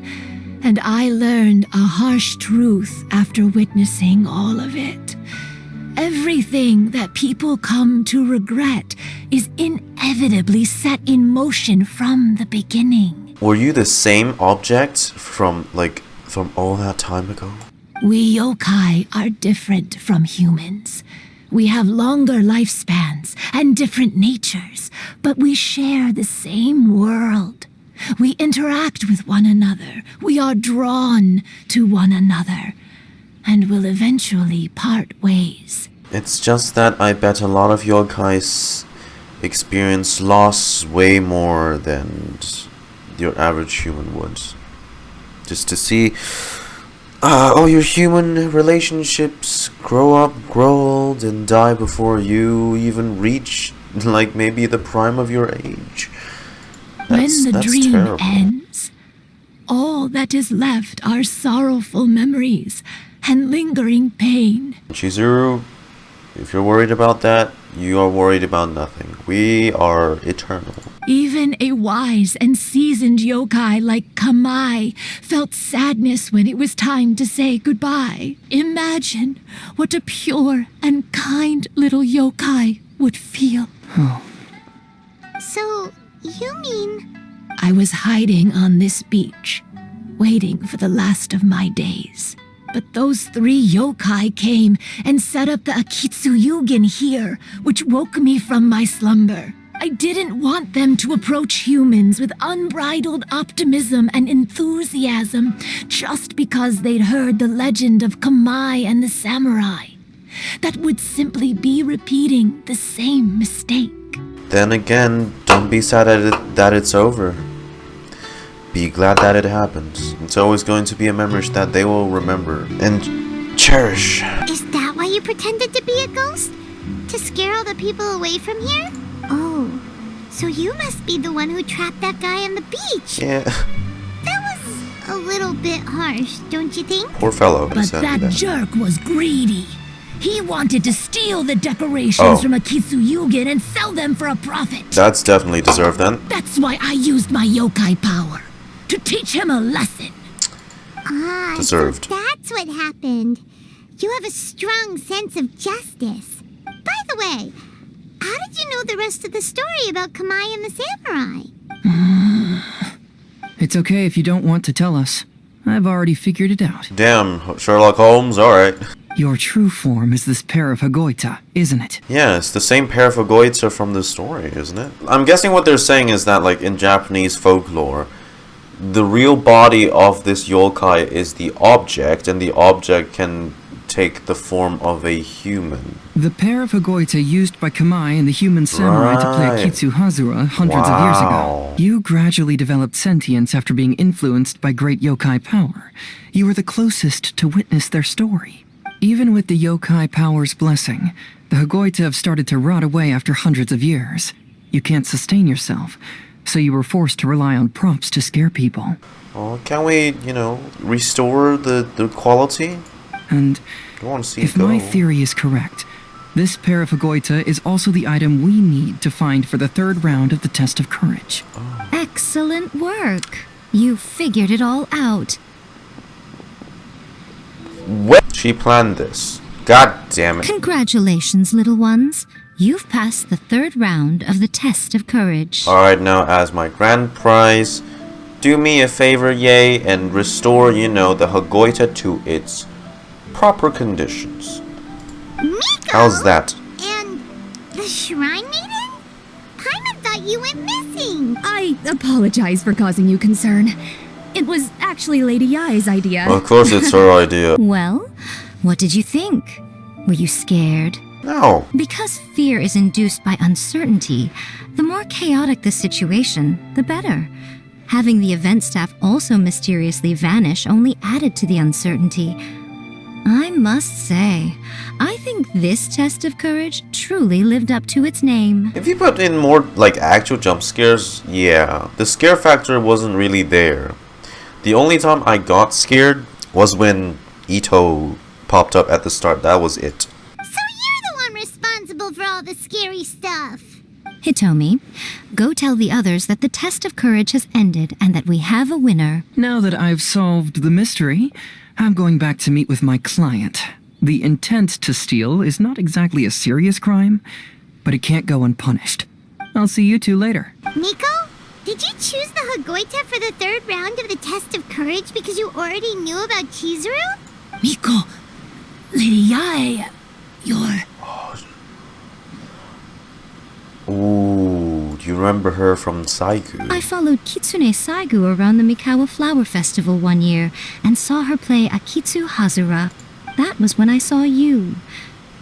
Speaker 13: and I learned a harsh truth after witnessing all of it. Everything that people come to regret is inevitably set in motion from the beginning.
Speaker 1: Were you the same object from all that time ago?
Speaker 13: We yokai are different from humans. We have longer lifespans and different natures, but we share the same world. We interact with one another. We are drawn to one another, and will eventually part ways.
Speaker 1: It's just that I bet a lot of yokais experience loss way more than your average human would. Just to see all your human relationships grow up, grow old, and die before you even reach maybe the prime of your age.
Speaker 13: When the dream
Speaker 1: terrible.
Speaker 13: ends, all that is left are sorrowful memories and lingering pain.
Speaker 1: Chizuru, if you're worried about that, you are worried about nothing. We are eternal.
Speaker 13: Even a wise and seasoned yokai like Kamai felt sadness when it was time to say goodbye. Imagine what a pure and kind little yokai would feel.
Speaker 3: So, you mean...
Speaker 13: I was hiding on this beach, waiting for the last of my days. But those 3 yokai came and set up the Akitsu here, which woke me from my slumber. I didn't want them to approach humans with unbridled optimism and enthusiasm just because they'd heard the legend of Kamai and the samurai. That would simply be repeating the same mistake.
Speaker 1: Then again, don't be sad that it's over. Be glad that it happened. It's always going to be a memory that they will remember and cherish.
Speaker 3: Is that why you pretended to be a ghost? To scare all the people away from here? Oh, so you must be the one who trapped that guy on the beach.
Speaker 1: Yeah.
Speaker 3: That was a little bit harsh, don't you think?
Speaker 1: Poor fellow.
Speaker 13: But that jerk was greedy. He wanted to steal the decorations from Akitsu and sell them for a profit.
Speaker 1: That's definitely deserved then.
Speaker 13: That's why I used my yokai power. To teach him a lesson.
Speaker 3: Ah,
Speaker 1: deserved.
Speaker 3: So that's what happened. You have a strong sense of justice. By the way, how did you know the rest of the story about Kamai and the samurai?
Speaker 2: It's okay if you don't want to tell us. I've already figured it out.
Speaker 1: Damn, Sherlock Holmes, alright.
Speaker 2: Your true form is this pair of Hagoita, isn't it?
Speaker 1: Yeah, it's the same pair of Hagoita from the story, isn't it? I'm guessing what they're saying is that, like, in Japanese folklore, the real body of this yokai is the object, and the object can take the form of a human.
Speaker 2: The pair of Hagoita used by Kamai and the human samurai to play Akitsu hundreds of years ago. You gradually developed sentience after being influenced by great yokai power. You were the closest to witness their story. Even with the yokai power's blessing, the Hagoita have started to rot away after hundreds of years. You can't sustain yourself, so you were forced to rely on props to scare people.
Speaker 1: Oh, can we, restore the quality?
Speaker 2: And if my theory is correct, this pair of Hagoita is also the item we need to find for the 3rd round of the test of courage.
Speaker 1: Oh.
Speaker 6: Excellent work. You figured it all out.
Speaker 1: What? She planned this. God damn it.
Speaker 6: Congratulations, little ones. You've passed the 3rd round of the test of courage.
Speaker 1: Alright, now as my grand prize, do me a favor, yay, and restore, the Hagoita to its proper conditions.
Speaker 3: Miko?
Speaker 1: How's that?
Speaker 3: And the Shrine Maiden? Paimon thought you went missing.
Speaker 10: I apologize for causing you concern. It was actually Lady Yai's idea.
Speaker 1: Of course it's her idea.
Speaker 6: Well, what did you think? Were you scared?
Speaker 1: No.
Speaker 6: Because fear is induced by uncertainty, the more chaotic the situation, the better. Having the event staff also mysteriously vanish only added to the uncertainty. I must say, I think this test of courage truly lived up to its name.
Speaker 1: If you put in more, actual jump scares, yeah. The scare factor wasn't really there. The only time I got scared was when Itto popped up at the start. That was it.
Speaker 3: So you're the one responsible for all the scary stuff.
Speaker 6: Hitomi, go tell the others that the test of courage has ended and that we have a winner.
Speaker 2: Now that I've solved the mystery, I'm going back to meet with my client. The intent to steal is not exactly a serious crime, but it can't go unpunished. I'll see you two later.
Speaker 3: Miko, did you choose the Hagoita for the 3rd round of the test of courage because you already knew about Chizuru?
Speaker 13: Miko, Lady Yai, you're...
Speaker 1: Ooh, do you remember her from Sayu?
Speaker 6: I followed Kitsune Sayu around the Mikawa Flower Festival one year and saw her play Akitsu Hazura. That was when I saw you.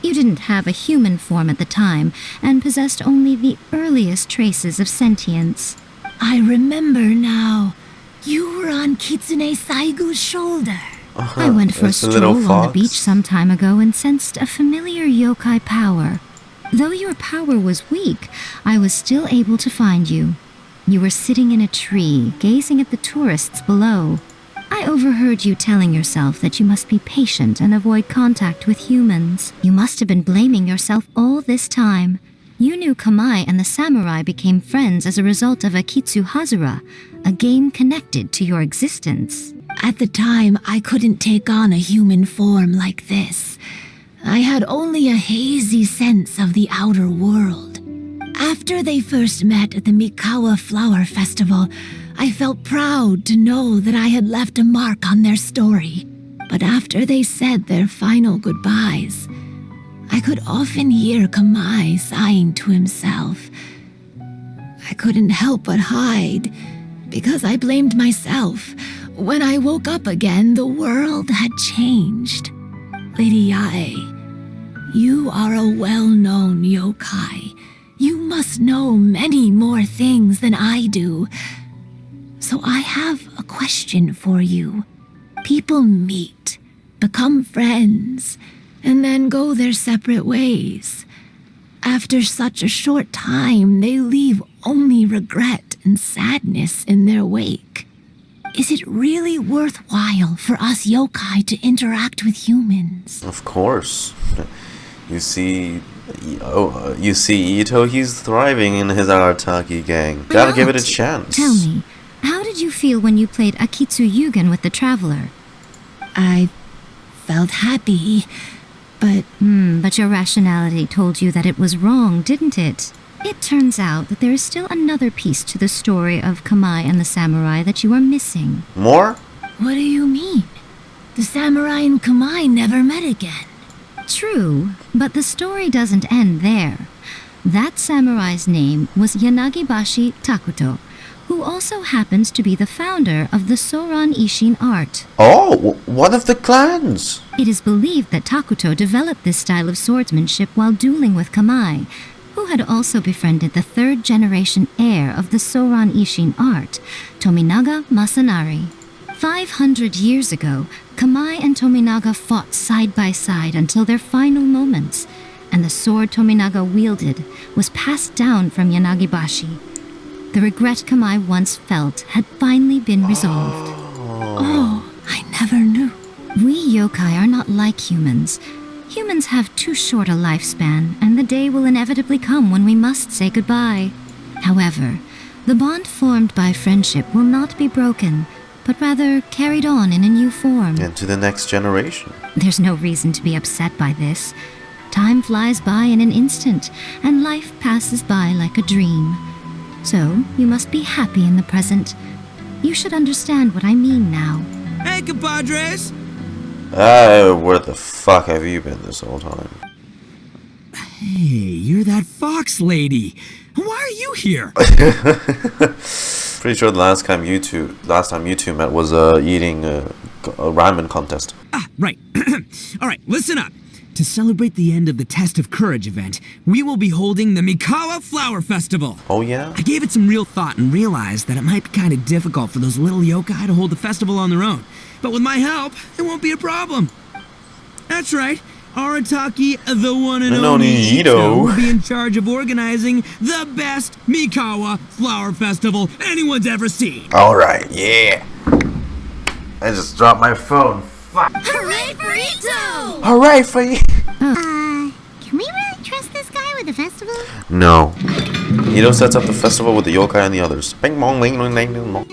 Speaker 6: You didn't have a human form at the time and possessed only the earliest traces of sentience.
Speaker 13: I remember now. You were on Kitsune Sayu's shoulder.
Speaker 6: I went for a stroll on the beach some time ago and sensed a familiar yokai power. Though your power was weak, I was still able to find you. You were sitting in a tree, gazing at the tourists below. I overheard you telling yourself that you must be patient and avoid contact with humans. You must have been blaming yourself all this time. You knew Kamai and the samurai became friends as a result of Akitsu Hazura, a game connected to your existence.
Speaker 13: At the time, I couldn't take on a human form like this. I had only a hazy sense of the outer world. After they first met at the Mikawa Flower Festival, I felt proud to know that I had left a mark on their story. But after they said their final goodbyes, I could often hear Kamai sighing to himself. I couldn't help but hide, because I blamed myself. When I woke up again, the world had changed. Lady Yae, you are a well-known yokai. You must know many more things than I do. So I have a question for you. People meet, become friends, and then go their separate ways. After such a short time, they leave only regret and sadness in their wake. Is it really worthwhile for us yokai to interact with humans?
Speaker 1: Of course. You see Itto, he's thriving in his Arataki gang. Gotta give it a chance.
Speaker 6: Tell me, how did you feel when you played Akitsu Yugen with the Traveler?
Speaker 13: I felt happy, but...
Speaker 6: But your rationality told you that it was wrong, didn't it? It turns out that there is still another piece to the story of Kamai and the samurai that you are missing.
Speaker 1: More?
Speaker 13: What do you mean? The samurai and Kamai never met again.
Speaker 6: True, but the story doesn't end there. That samurai's name was Yanagibashi Takuto, who also happens to be the founder of the Soran Ishin art.
Speaker 1: Oh, one of the clans!
Speaker 6: It is believed that Takuto developed this style of swordsmanship while dueling with Kamai, who had also befriended the third-generation heir of the Soran Ishin art, Tominaga Masanari. 500 years ago, Kamai and Tominaga fought side by side until their final moments, and the sword Tominaga wielded was passed down from Yanagibashi. The regret Kamai once felt had finally been resolved.
Speaker 13: Oh, I never knew.
Speaker 6: We yokai are not like humans. Humans have too short a lifespan, and the day will inevitably come when we must say goodbye. However, the bond formed by friendship will not be broken, but rather carried on in a new form.
Speaker 1: And to the next generation.
Speaker 6: There's no reason to be upset by this. Time flies by in an instant, and life passes by like a dream. So, you must be happy in the present. You should understand what I mean now.
Speaker 4: Hey, compadres!
Speaker 1: Where the fuck have you been this whole time?
Speaker 4: Hey, you're that fox lady. Why are you here?
Speaker 1: Pretty sure the last time you two met was eating a ramen contest.
Speaker 4: Ah, right. Alright, listen up. To celebrate the end of the Test of Courage event, we will be holding the Mikawa Flower Festival.
Speaker 1: Oh yeah?
Speaker 4: I gave it some real thought and realized that it might be kind of difficult for those little yokai to hold the festival on their own. But with my help, it won't be a problem. That's right. Arataki, the one and only Itto, will be in charge of organizing the best Mikawa Flower Festival anyone's ever seen.
Speaker 1: Alright, yeah. I just dropped my phone. Fuck.
Speaker 3: Hooray for Itto!
Speaker 1: Hooray for you!
Speaker 3: Can we really trust this guy with the festival?
Speaker 1: No. Itto sets up the festival with the yokai and the others. Bing bong ling ling ling ling.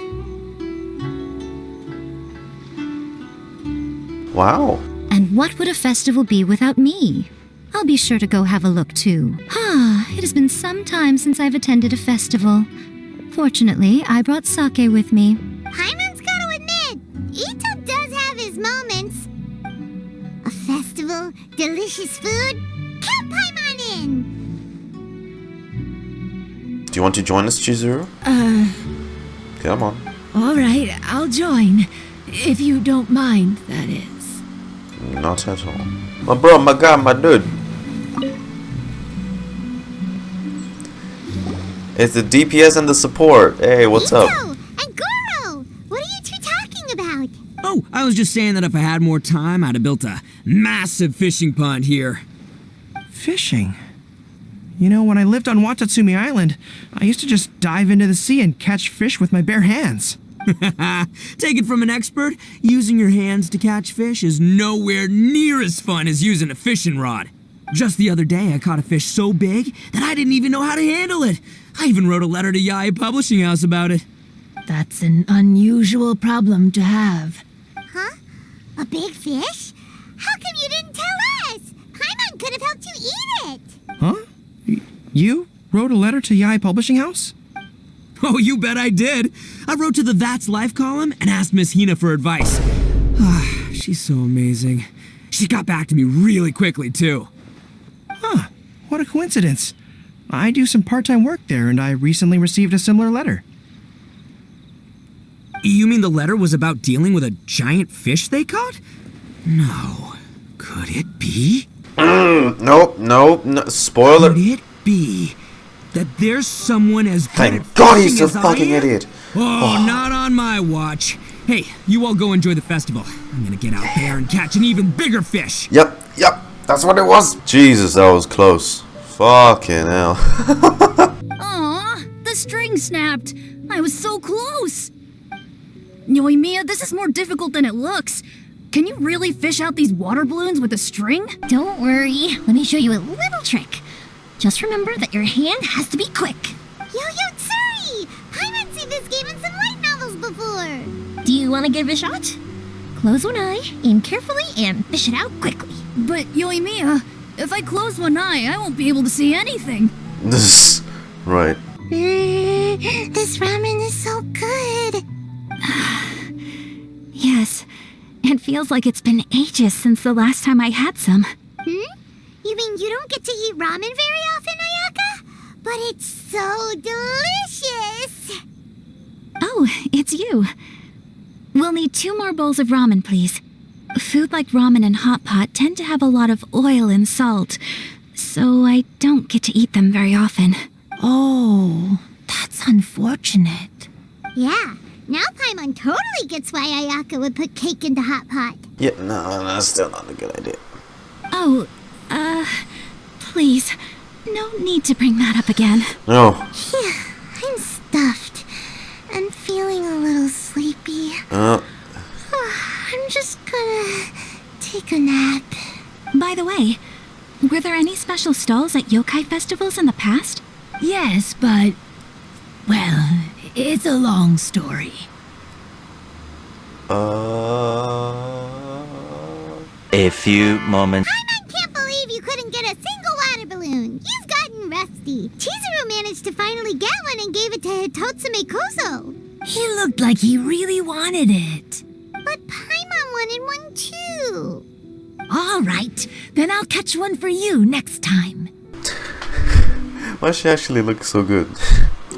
Speaker 1: Wow.
Speaker 6: And what would a festival be without me? I'll be sure to go have a look too. It has been some time since I've attended a festival. Fortunately, I brought sake with me.
Speaker 3: Paimon's gotta admit, Itto does have his moments. A festival, delicious food, count Paimon in!
Speaker 1: Do you want to join us, Chizuru? Come on.
Speaker 13: Alright, I'll join. If you don't mind, that is.
Speaker 1: Not at all. My bro, my guy, my dude. It's the DPS and the support. Hey, what's
Speaker 3: Itto
Speaker 1: up?
Speaker 3: And Gorou! What are you two talking about?
Speaker 4: Oh, I was just saying that if I had more time, I'd have built a massive fishing pond here.
Speaker 8: Fishing? You know, when I lived on Watatsumi Island, I used to just dive into the sea and catch fish with my bare hands.
Speaker 4: Take it from an expert, using your hands to catch fish is nowhere near as fun as using a fishing rod. Just the other day, I caught a fish so big that I didn't even know how to handle it. I even wrote a letter to Yae Publishing House about it.
Speaker 13: That's an unusual problem to have.
Speaker 3: Huh? A big fish? How come you didn't tell us? Paimon could have helped you eat it!
Speaker 8: Huh? You wrote a letter to Yae Publishing House?
Speaker 4: Oh, you bet I did. I wrote to the That's Life column and asked Miss Hina for advice. She's so amazing. She got back to me really quickly, too.
Speaker 8: Huh, what a coincidence. I do some part-time work there, and I recently received a similar letter.
Speaker 4: You mean the letter was about dealing with a giant fish they caught? No. Could it be?
Speaker 1: Nope, no, spoiler.
Speaker 4: Could it be that there's someone as good
Speaker 1: Thank
Speaker 4: at
Speaker 1: God he's
Speaker 4: fishing
Speaker 1: a
Speaker 4: as I
Speaker 1: fucking
Speaker 4: am?
Speaker 1: idiot.
Speaker 4: Oh, not on my watch. Hey, you all go enjoy the festival. I'm gonna get out there and catch an even bigger fish.
Speaker 1: Yep, that's what it was. Jesus, that was close. Fucking hell.
Speaker 10: Aw, the string snapped. I was so close. Yoimiya, this is more difficult than it looks. Can you really fish out these water balloons with a string?
Speaker 3: Don't worry. Let me show you a little trick. Just remember that your hand has to be quick. Yo-yo, sorry! Paimon's seen this game in some light novels before. Do you want to give it a shot? Close one eye, aim carefully, and fish it out quickly.
Speaker 10: But Yoimiya, if I close one eye, I won't be able to see anything.
Speaker 1: This, right.
Speaker 3: This ramen is so good.
Speaker 6: Yes, it feels like it's been ages since the last time I had some.
Speaker 3: You mean you don't get to eat ramen very often, Ayaka? But it's so delicious!
Speaker 6: Oh, it's you. We'll need 2 more bowls of ramen, please. Food like ramen and hot pot tend to have a lot of oil and salt, so I don't get to eat them very often.
Speaker 13: Oh, that's unfortunate.
Speaker 3: Yeah, now Paimon totally gets why Ayaka would put cake in the hot pot.
Speaker 1: Yeah, no, that's still not a good idea.
Speaker 6: Oh, please, no need to bring that up again.
Speaker 1: No.
Speaker 3: Yeah, I'm stuffed and feeling a little sleepy. I'm just gonna take a nap.
Speaker 6: By the way, were there any special stalls at yokai festivals in the past?
Speaker 13: Yes, but... well, it's a long story.
Speaker 9: A few moments.
Speaker 3: I can't believe you couldn't get a single water balloon. You've gotten rusty. Chizuru managed to finally get one and gave it to Hitotsume Kozo.
Speaker 13: He looked like he really wanted it.
Speaker 3: But Paimon wanted one too.
Speaker 13: All right, then I'll catch one for you next time.
Speaker 1: Why does she actually look so good?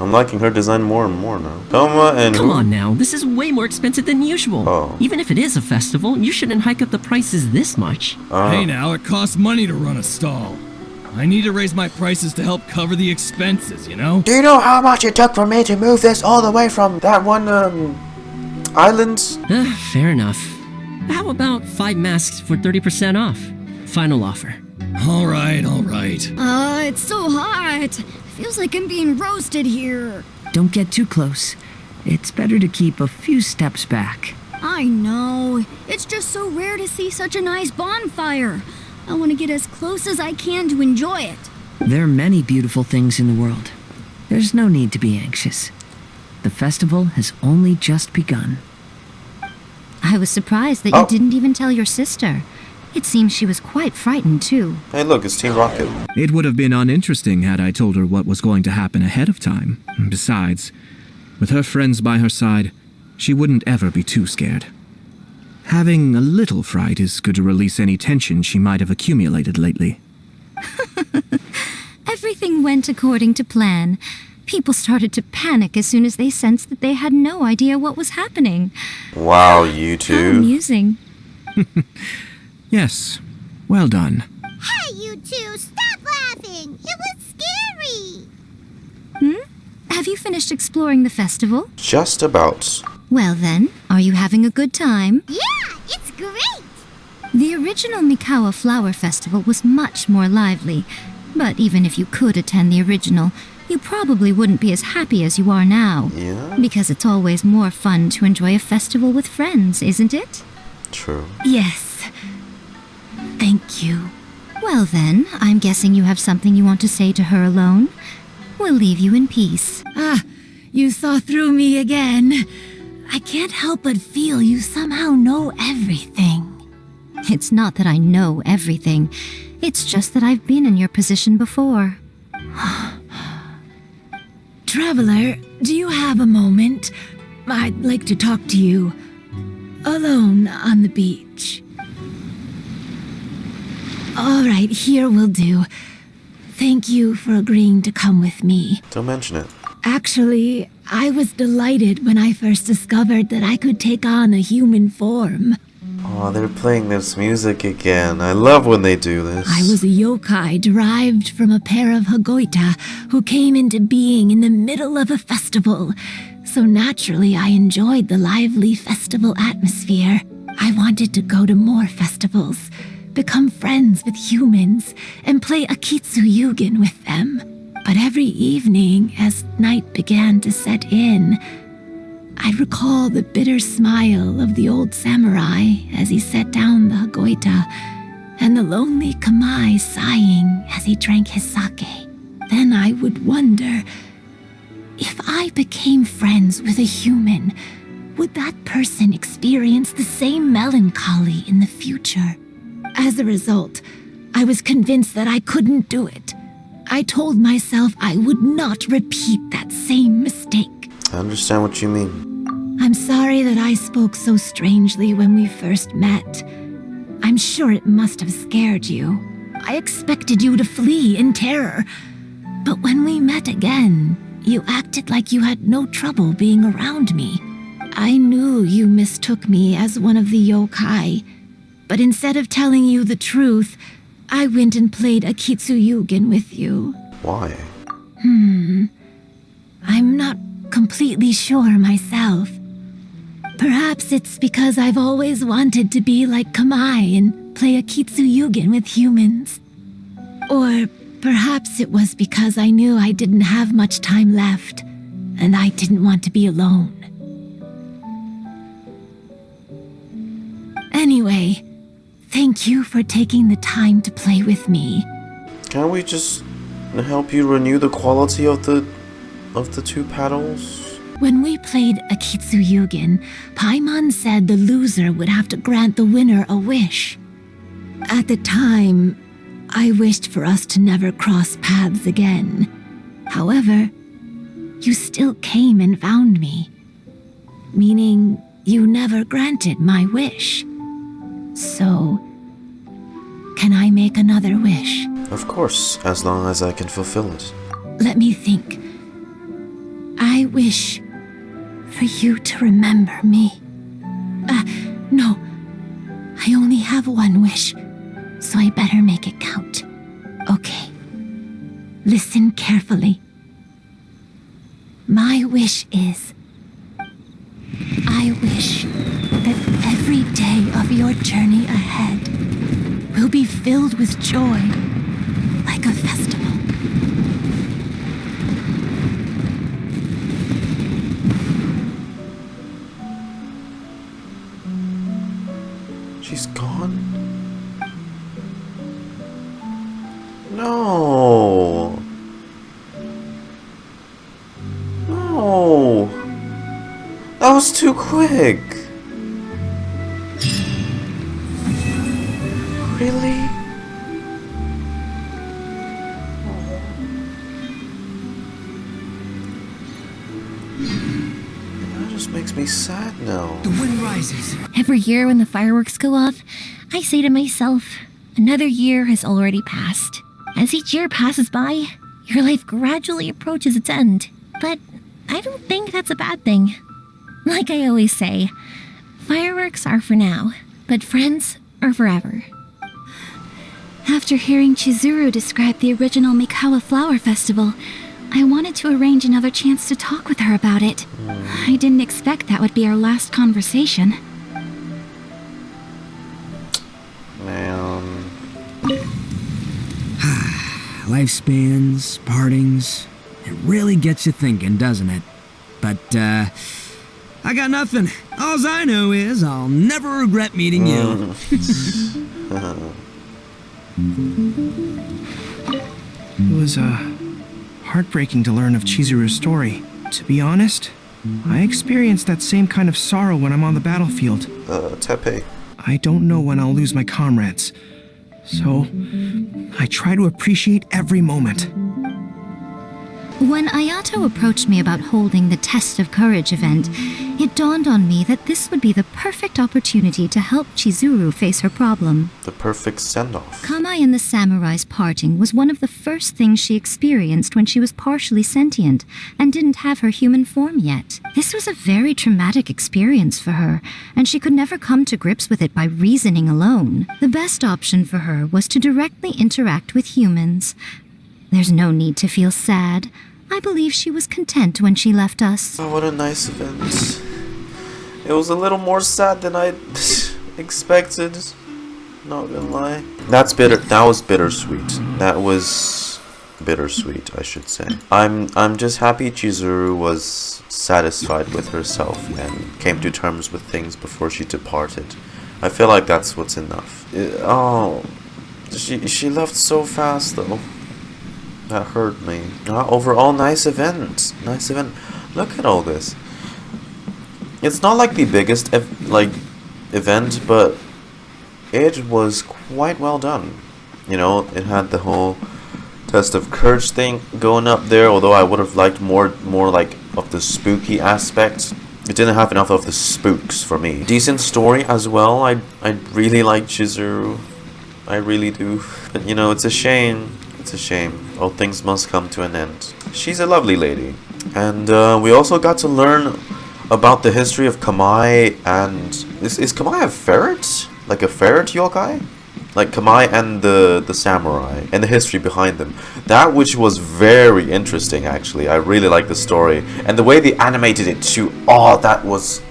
Speaker 1: I'm liking her design more and more now. Thoma and
Speaker 14: Come on now, this is way more expensive than usual.
Speaker 1: Oh.
Speaker 14: Even if it is a festival, you shouldn't hike up the prices this much.
Speaker 12: Hey now, it costs money to run a stall. I need to raise my prices to help cover the expenses, you know?
Speaker 1: Do you know how much it took for me to move this all the way from that one, island?
Speaker 14: Fair enough. How about 5 masks for 30% off? Final offer.
Speaker 12: Alright.
Speaker 10: It's so hot. Feels like I'm being roasted here.
Speaker 7: Don't get too close. It's better to keep a few steps back.
Speaker 10: I know. It's just so rare to see such a nice bonfire. I want to get as close as I can to enjoy it.
Speaker 7: There are many beautiful things in the world. There's no need to be anxious. The festival has only just begun.
Speaker 6: I was surprised that you didn't even tell your sister. It seems she was quite frightened, too.
Speaker 1: Hey, look, it's Team Rocket.
Speaker 2: It would have been uninteresting had I told her what was going to happen ahead of time. Besides, with her friends by her side, she wouldn't ever be too scared. Having a little fright is good to release any tension she might have accumulated lately.
Speaker 6: Everything went according to plan. People started to panic as soon as they sensed that they had no idea what was happening.
Speaker 1: Wow, you two.
Speaker 6: How amusing.
Speaker 2: Yes, well done.
Speaker 3: Hey, you two, stop laughing! It was scary!
Speaker 6: Have you finished exploring the festival?
Speaker 1: Just about.
Speaker 6: Well then, are you having a good time?
Speaker 3: Yeah, it's great!
Speaker 6: The original Mikawa Flower Festival was much more lively, but even if you could attend the original, you probably wouldn't be as happy as you are now.
Speaker 1: Yeah?
Speaker 6: Because it's always more fun to enjoy a festival with friends, isn't it?
Speaker 1: True.
Speaker 6: Yes. Thank you. Well then, I'm guessing you have something you want to say to her alone. We'll leave you in peace.
Speaker 13: Ah, you saw through me again. I can't help but feel you somehow know everything.
Speaker 6: It's not that I know everything. It's just that I've been in your position before.
Speaker 13: Traveler, do you have a moment? I'd like to talk to you. alone on the beach. All right, here will do. Thank you for agreeing to come with me.
Speaker 1: Don't mention it.
Speaker 13: Actually, I was delighted when I first discovered that I could take on a human form.
Speaker 1: Oh, they're playing this music again. I love when they do this.
Speaker 13: I was a yokai derived from a pair of Hagoita who came into being in the middle of a festival. So naturally, I enjoyed the lively festival atmosphere. I wanted to go to more festivals, become friends with humans, and play Akitsu with them. But every evening, as night began to set in, I'd recall the bitter smile of the old samurai as he set down the Hagoita, and the lonely Kamae sighing as he drank his sake. Then I would wonder, if I became friends with a human, would that person experience the same melancholy in the future? As a result, I was convinced that I couldn't do it. I told myself I would not repeat that same mistake.
Speaker 1: I understand what you mean.
Speaker 13: I'm sorry that I spoke so strangely when we first met. I'm sure it must have scared you. I expected you to flee in terror. But when we met again, you acted like you had no trouble being around me. I knew you mistook me as one of the yokai, but instead of telling you the truth, I went and played Akitsu with you.
Speaker 1: Why?
Speaker 13: I'm not completely sure myself. Perhaps it's because I've always wanted to be like Kamae and play Akitsu with humans. Or perhaps it was because I knew I didn't have much time left, and I didn't want to be alone. Anyway, thank you for taking the time to play with me.
Speaker 1: Can't we just help you renew the quality of the two paddles?
Speaker 13: When we played Akitsu Paimon said the loser would have to grant the winner a wish. At the time, I wished for us to never cross paths again. However, you still came and found me, meaning you never granted my wish. So, can I make another wish?
Speaker 1: Of course, as long as I can fulfill it.
Speaker 13: Let me think. I wish for you to remember me. No. I only have one wish, so I better make it count. Okay. Listen carefully. My wish is, I wish that every day of your journey ahead will be filled with joy, like a festival.
Speaker 1: She's gone? No. No. That was too quick. Really? That just makes me sad now.
Speaker 4: The wind rises.
Speaker 6: Every year when the fireworks go off, I say to myself, another year has already passed. As each year passes by, your life gradually approaches its end. But I don't think that's a bad thing. Like I always say, fireworks are for now, but friends are forever. After hearing Chizuru describe the original Mikawa Flower Festival, I wanted to arrange another chance to talk with her about it. I didn't expect that would be our last conversation.
Speaker 1: Man.
Speaker 4: Lifespans, partings, it really gets you thinking, doesn't it? But, I got nothing. All I know is I'll never regret meeting you.
Speaker 8: It was, heartbreaking to learn of Chizuru's story. To be honest, I experienced that same kind of sorrow when I'm on the battlefield.
Speaker 1: Tepe.
Speaker 8: I don't know when I'll lose my comrades. So, I try to appreciate every moment.
Speaker 3: When Ayato approached me about holding the Test of Courage event,
Speaker 10: It dawned on me that this would be the perfect opportunity to help Chizuru face her problem.
Speaker 1: The perfect send-off.
Speaker 10: Kamai and the samurai's parting was one of the first things she experienced when she was partially sentient and didn't have her human form yet. This was a very traumatic experience for her, and she could never come to grips with it by reasoning alone. The best option for her was to directly interact with humans. There's no need to feel sad. I believe she was content when she left us.
Speaker 1: Oh, what a nice event. It was a little more sad than I expected. Not gonna lie. That was bittersweet. That was bittersweet, I should say. I'm just happy Chizuru was satisfied with herself and came to terms with things before she departed. I feel like that's what's enough. She left so fast though. That hurt me. Overall, nice event. Nice event. Look at all this. It's not like the biggest event, but it was quite well done. You know, it had the whole test of courage thing going up there. Although I would have liked more like of the spooky aspect. It didn't have enough of the spooks for me. Decent story as well. I really like Chizuru. I really do. But you know, it's a shame. It's a shame. All things must come to an end. She's a lovely lady. And we also got to learn about the history of Kamai and... Is Kamai a ferret? Like a ferret yokai? Like Kamai and the samurai. And the history behind them. That which was very interesting actually. I really like the story. And the way they animated it too. Oh, that was...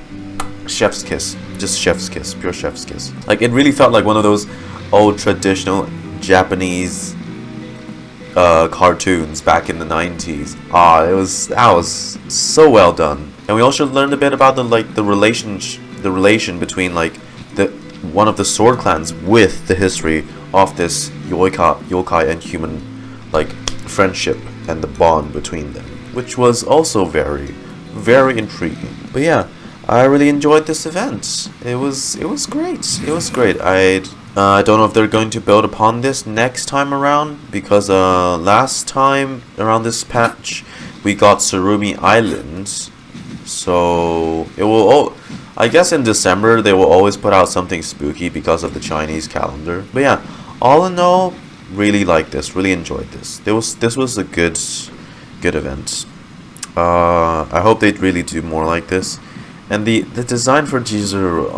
Speaker 1: chef's kiss. Just chef's kiss. Pure chef's kiss. Like it really felt like one of those old traditional Japanese cartoons back in the 90s. That was so well done. And we also learned a bit about the relation between one of the sword clans with the history of this yokai and human friendship and the bond between them, which was also very, very intriguing. But yeah, I really enjoyed this event. It was great. It was great. I don't know if they're going to build upon this next time around, because last time around this patch we got Surumi Islands, so it will. I guess in December they will always put out something spooky because of the Chinese calendar. But yeah, all in all, really liked this. Really enjoyed this. This was a good event. I hope they'd really do more like this. And the design for Chizuru,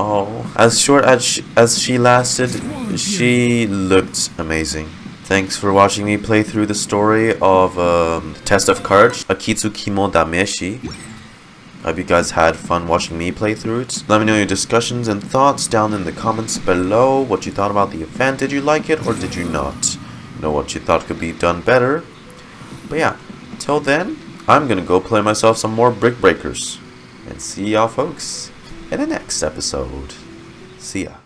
Speaker 1: as short as she lasted, she looked amazing. Thanks for watching me play through the story of Test of Courage, Akitsu Kimodameshi. I hope you guys had fun watching me play through it. Let me know your discussions and thoughts down in the comments below. What you thought about the event. Did you like it or did you not? You know what you thought could be done better. But yeah, till then, I'm gonna go play myself some more Brick Breakers. And see y'all folks in the next episode. See ya.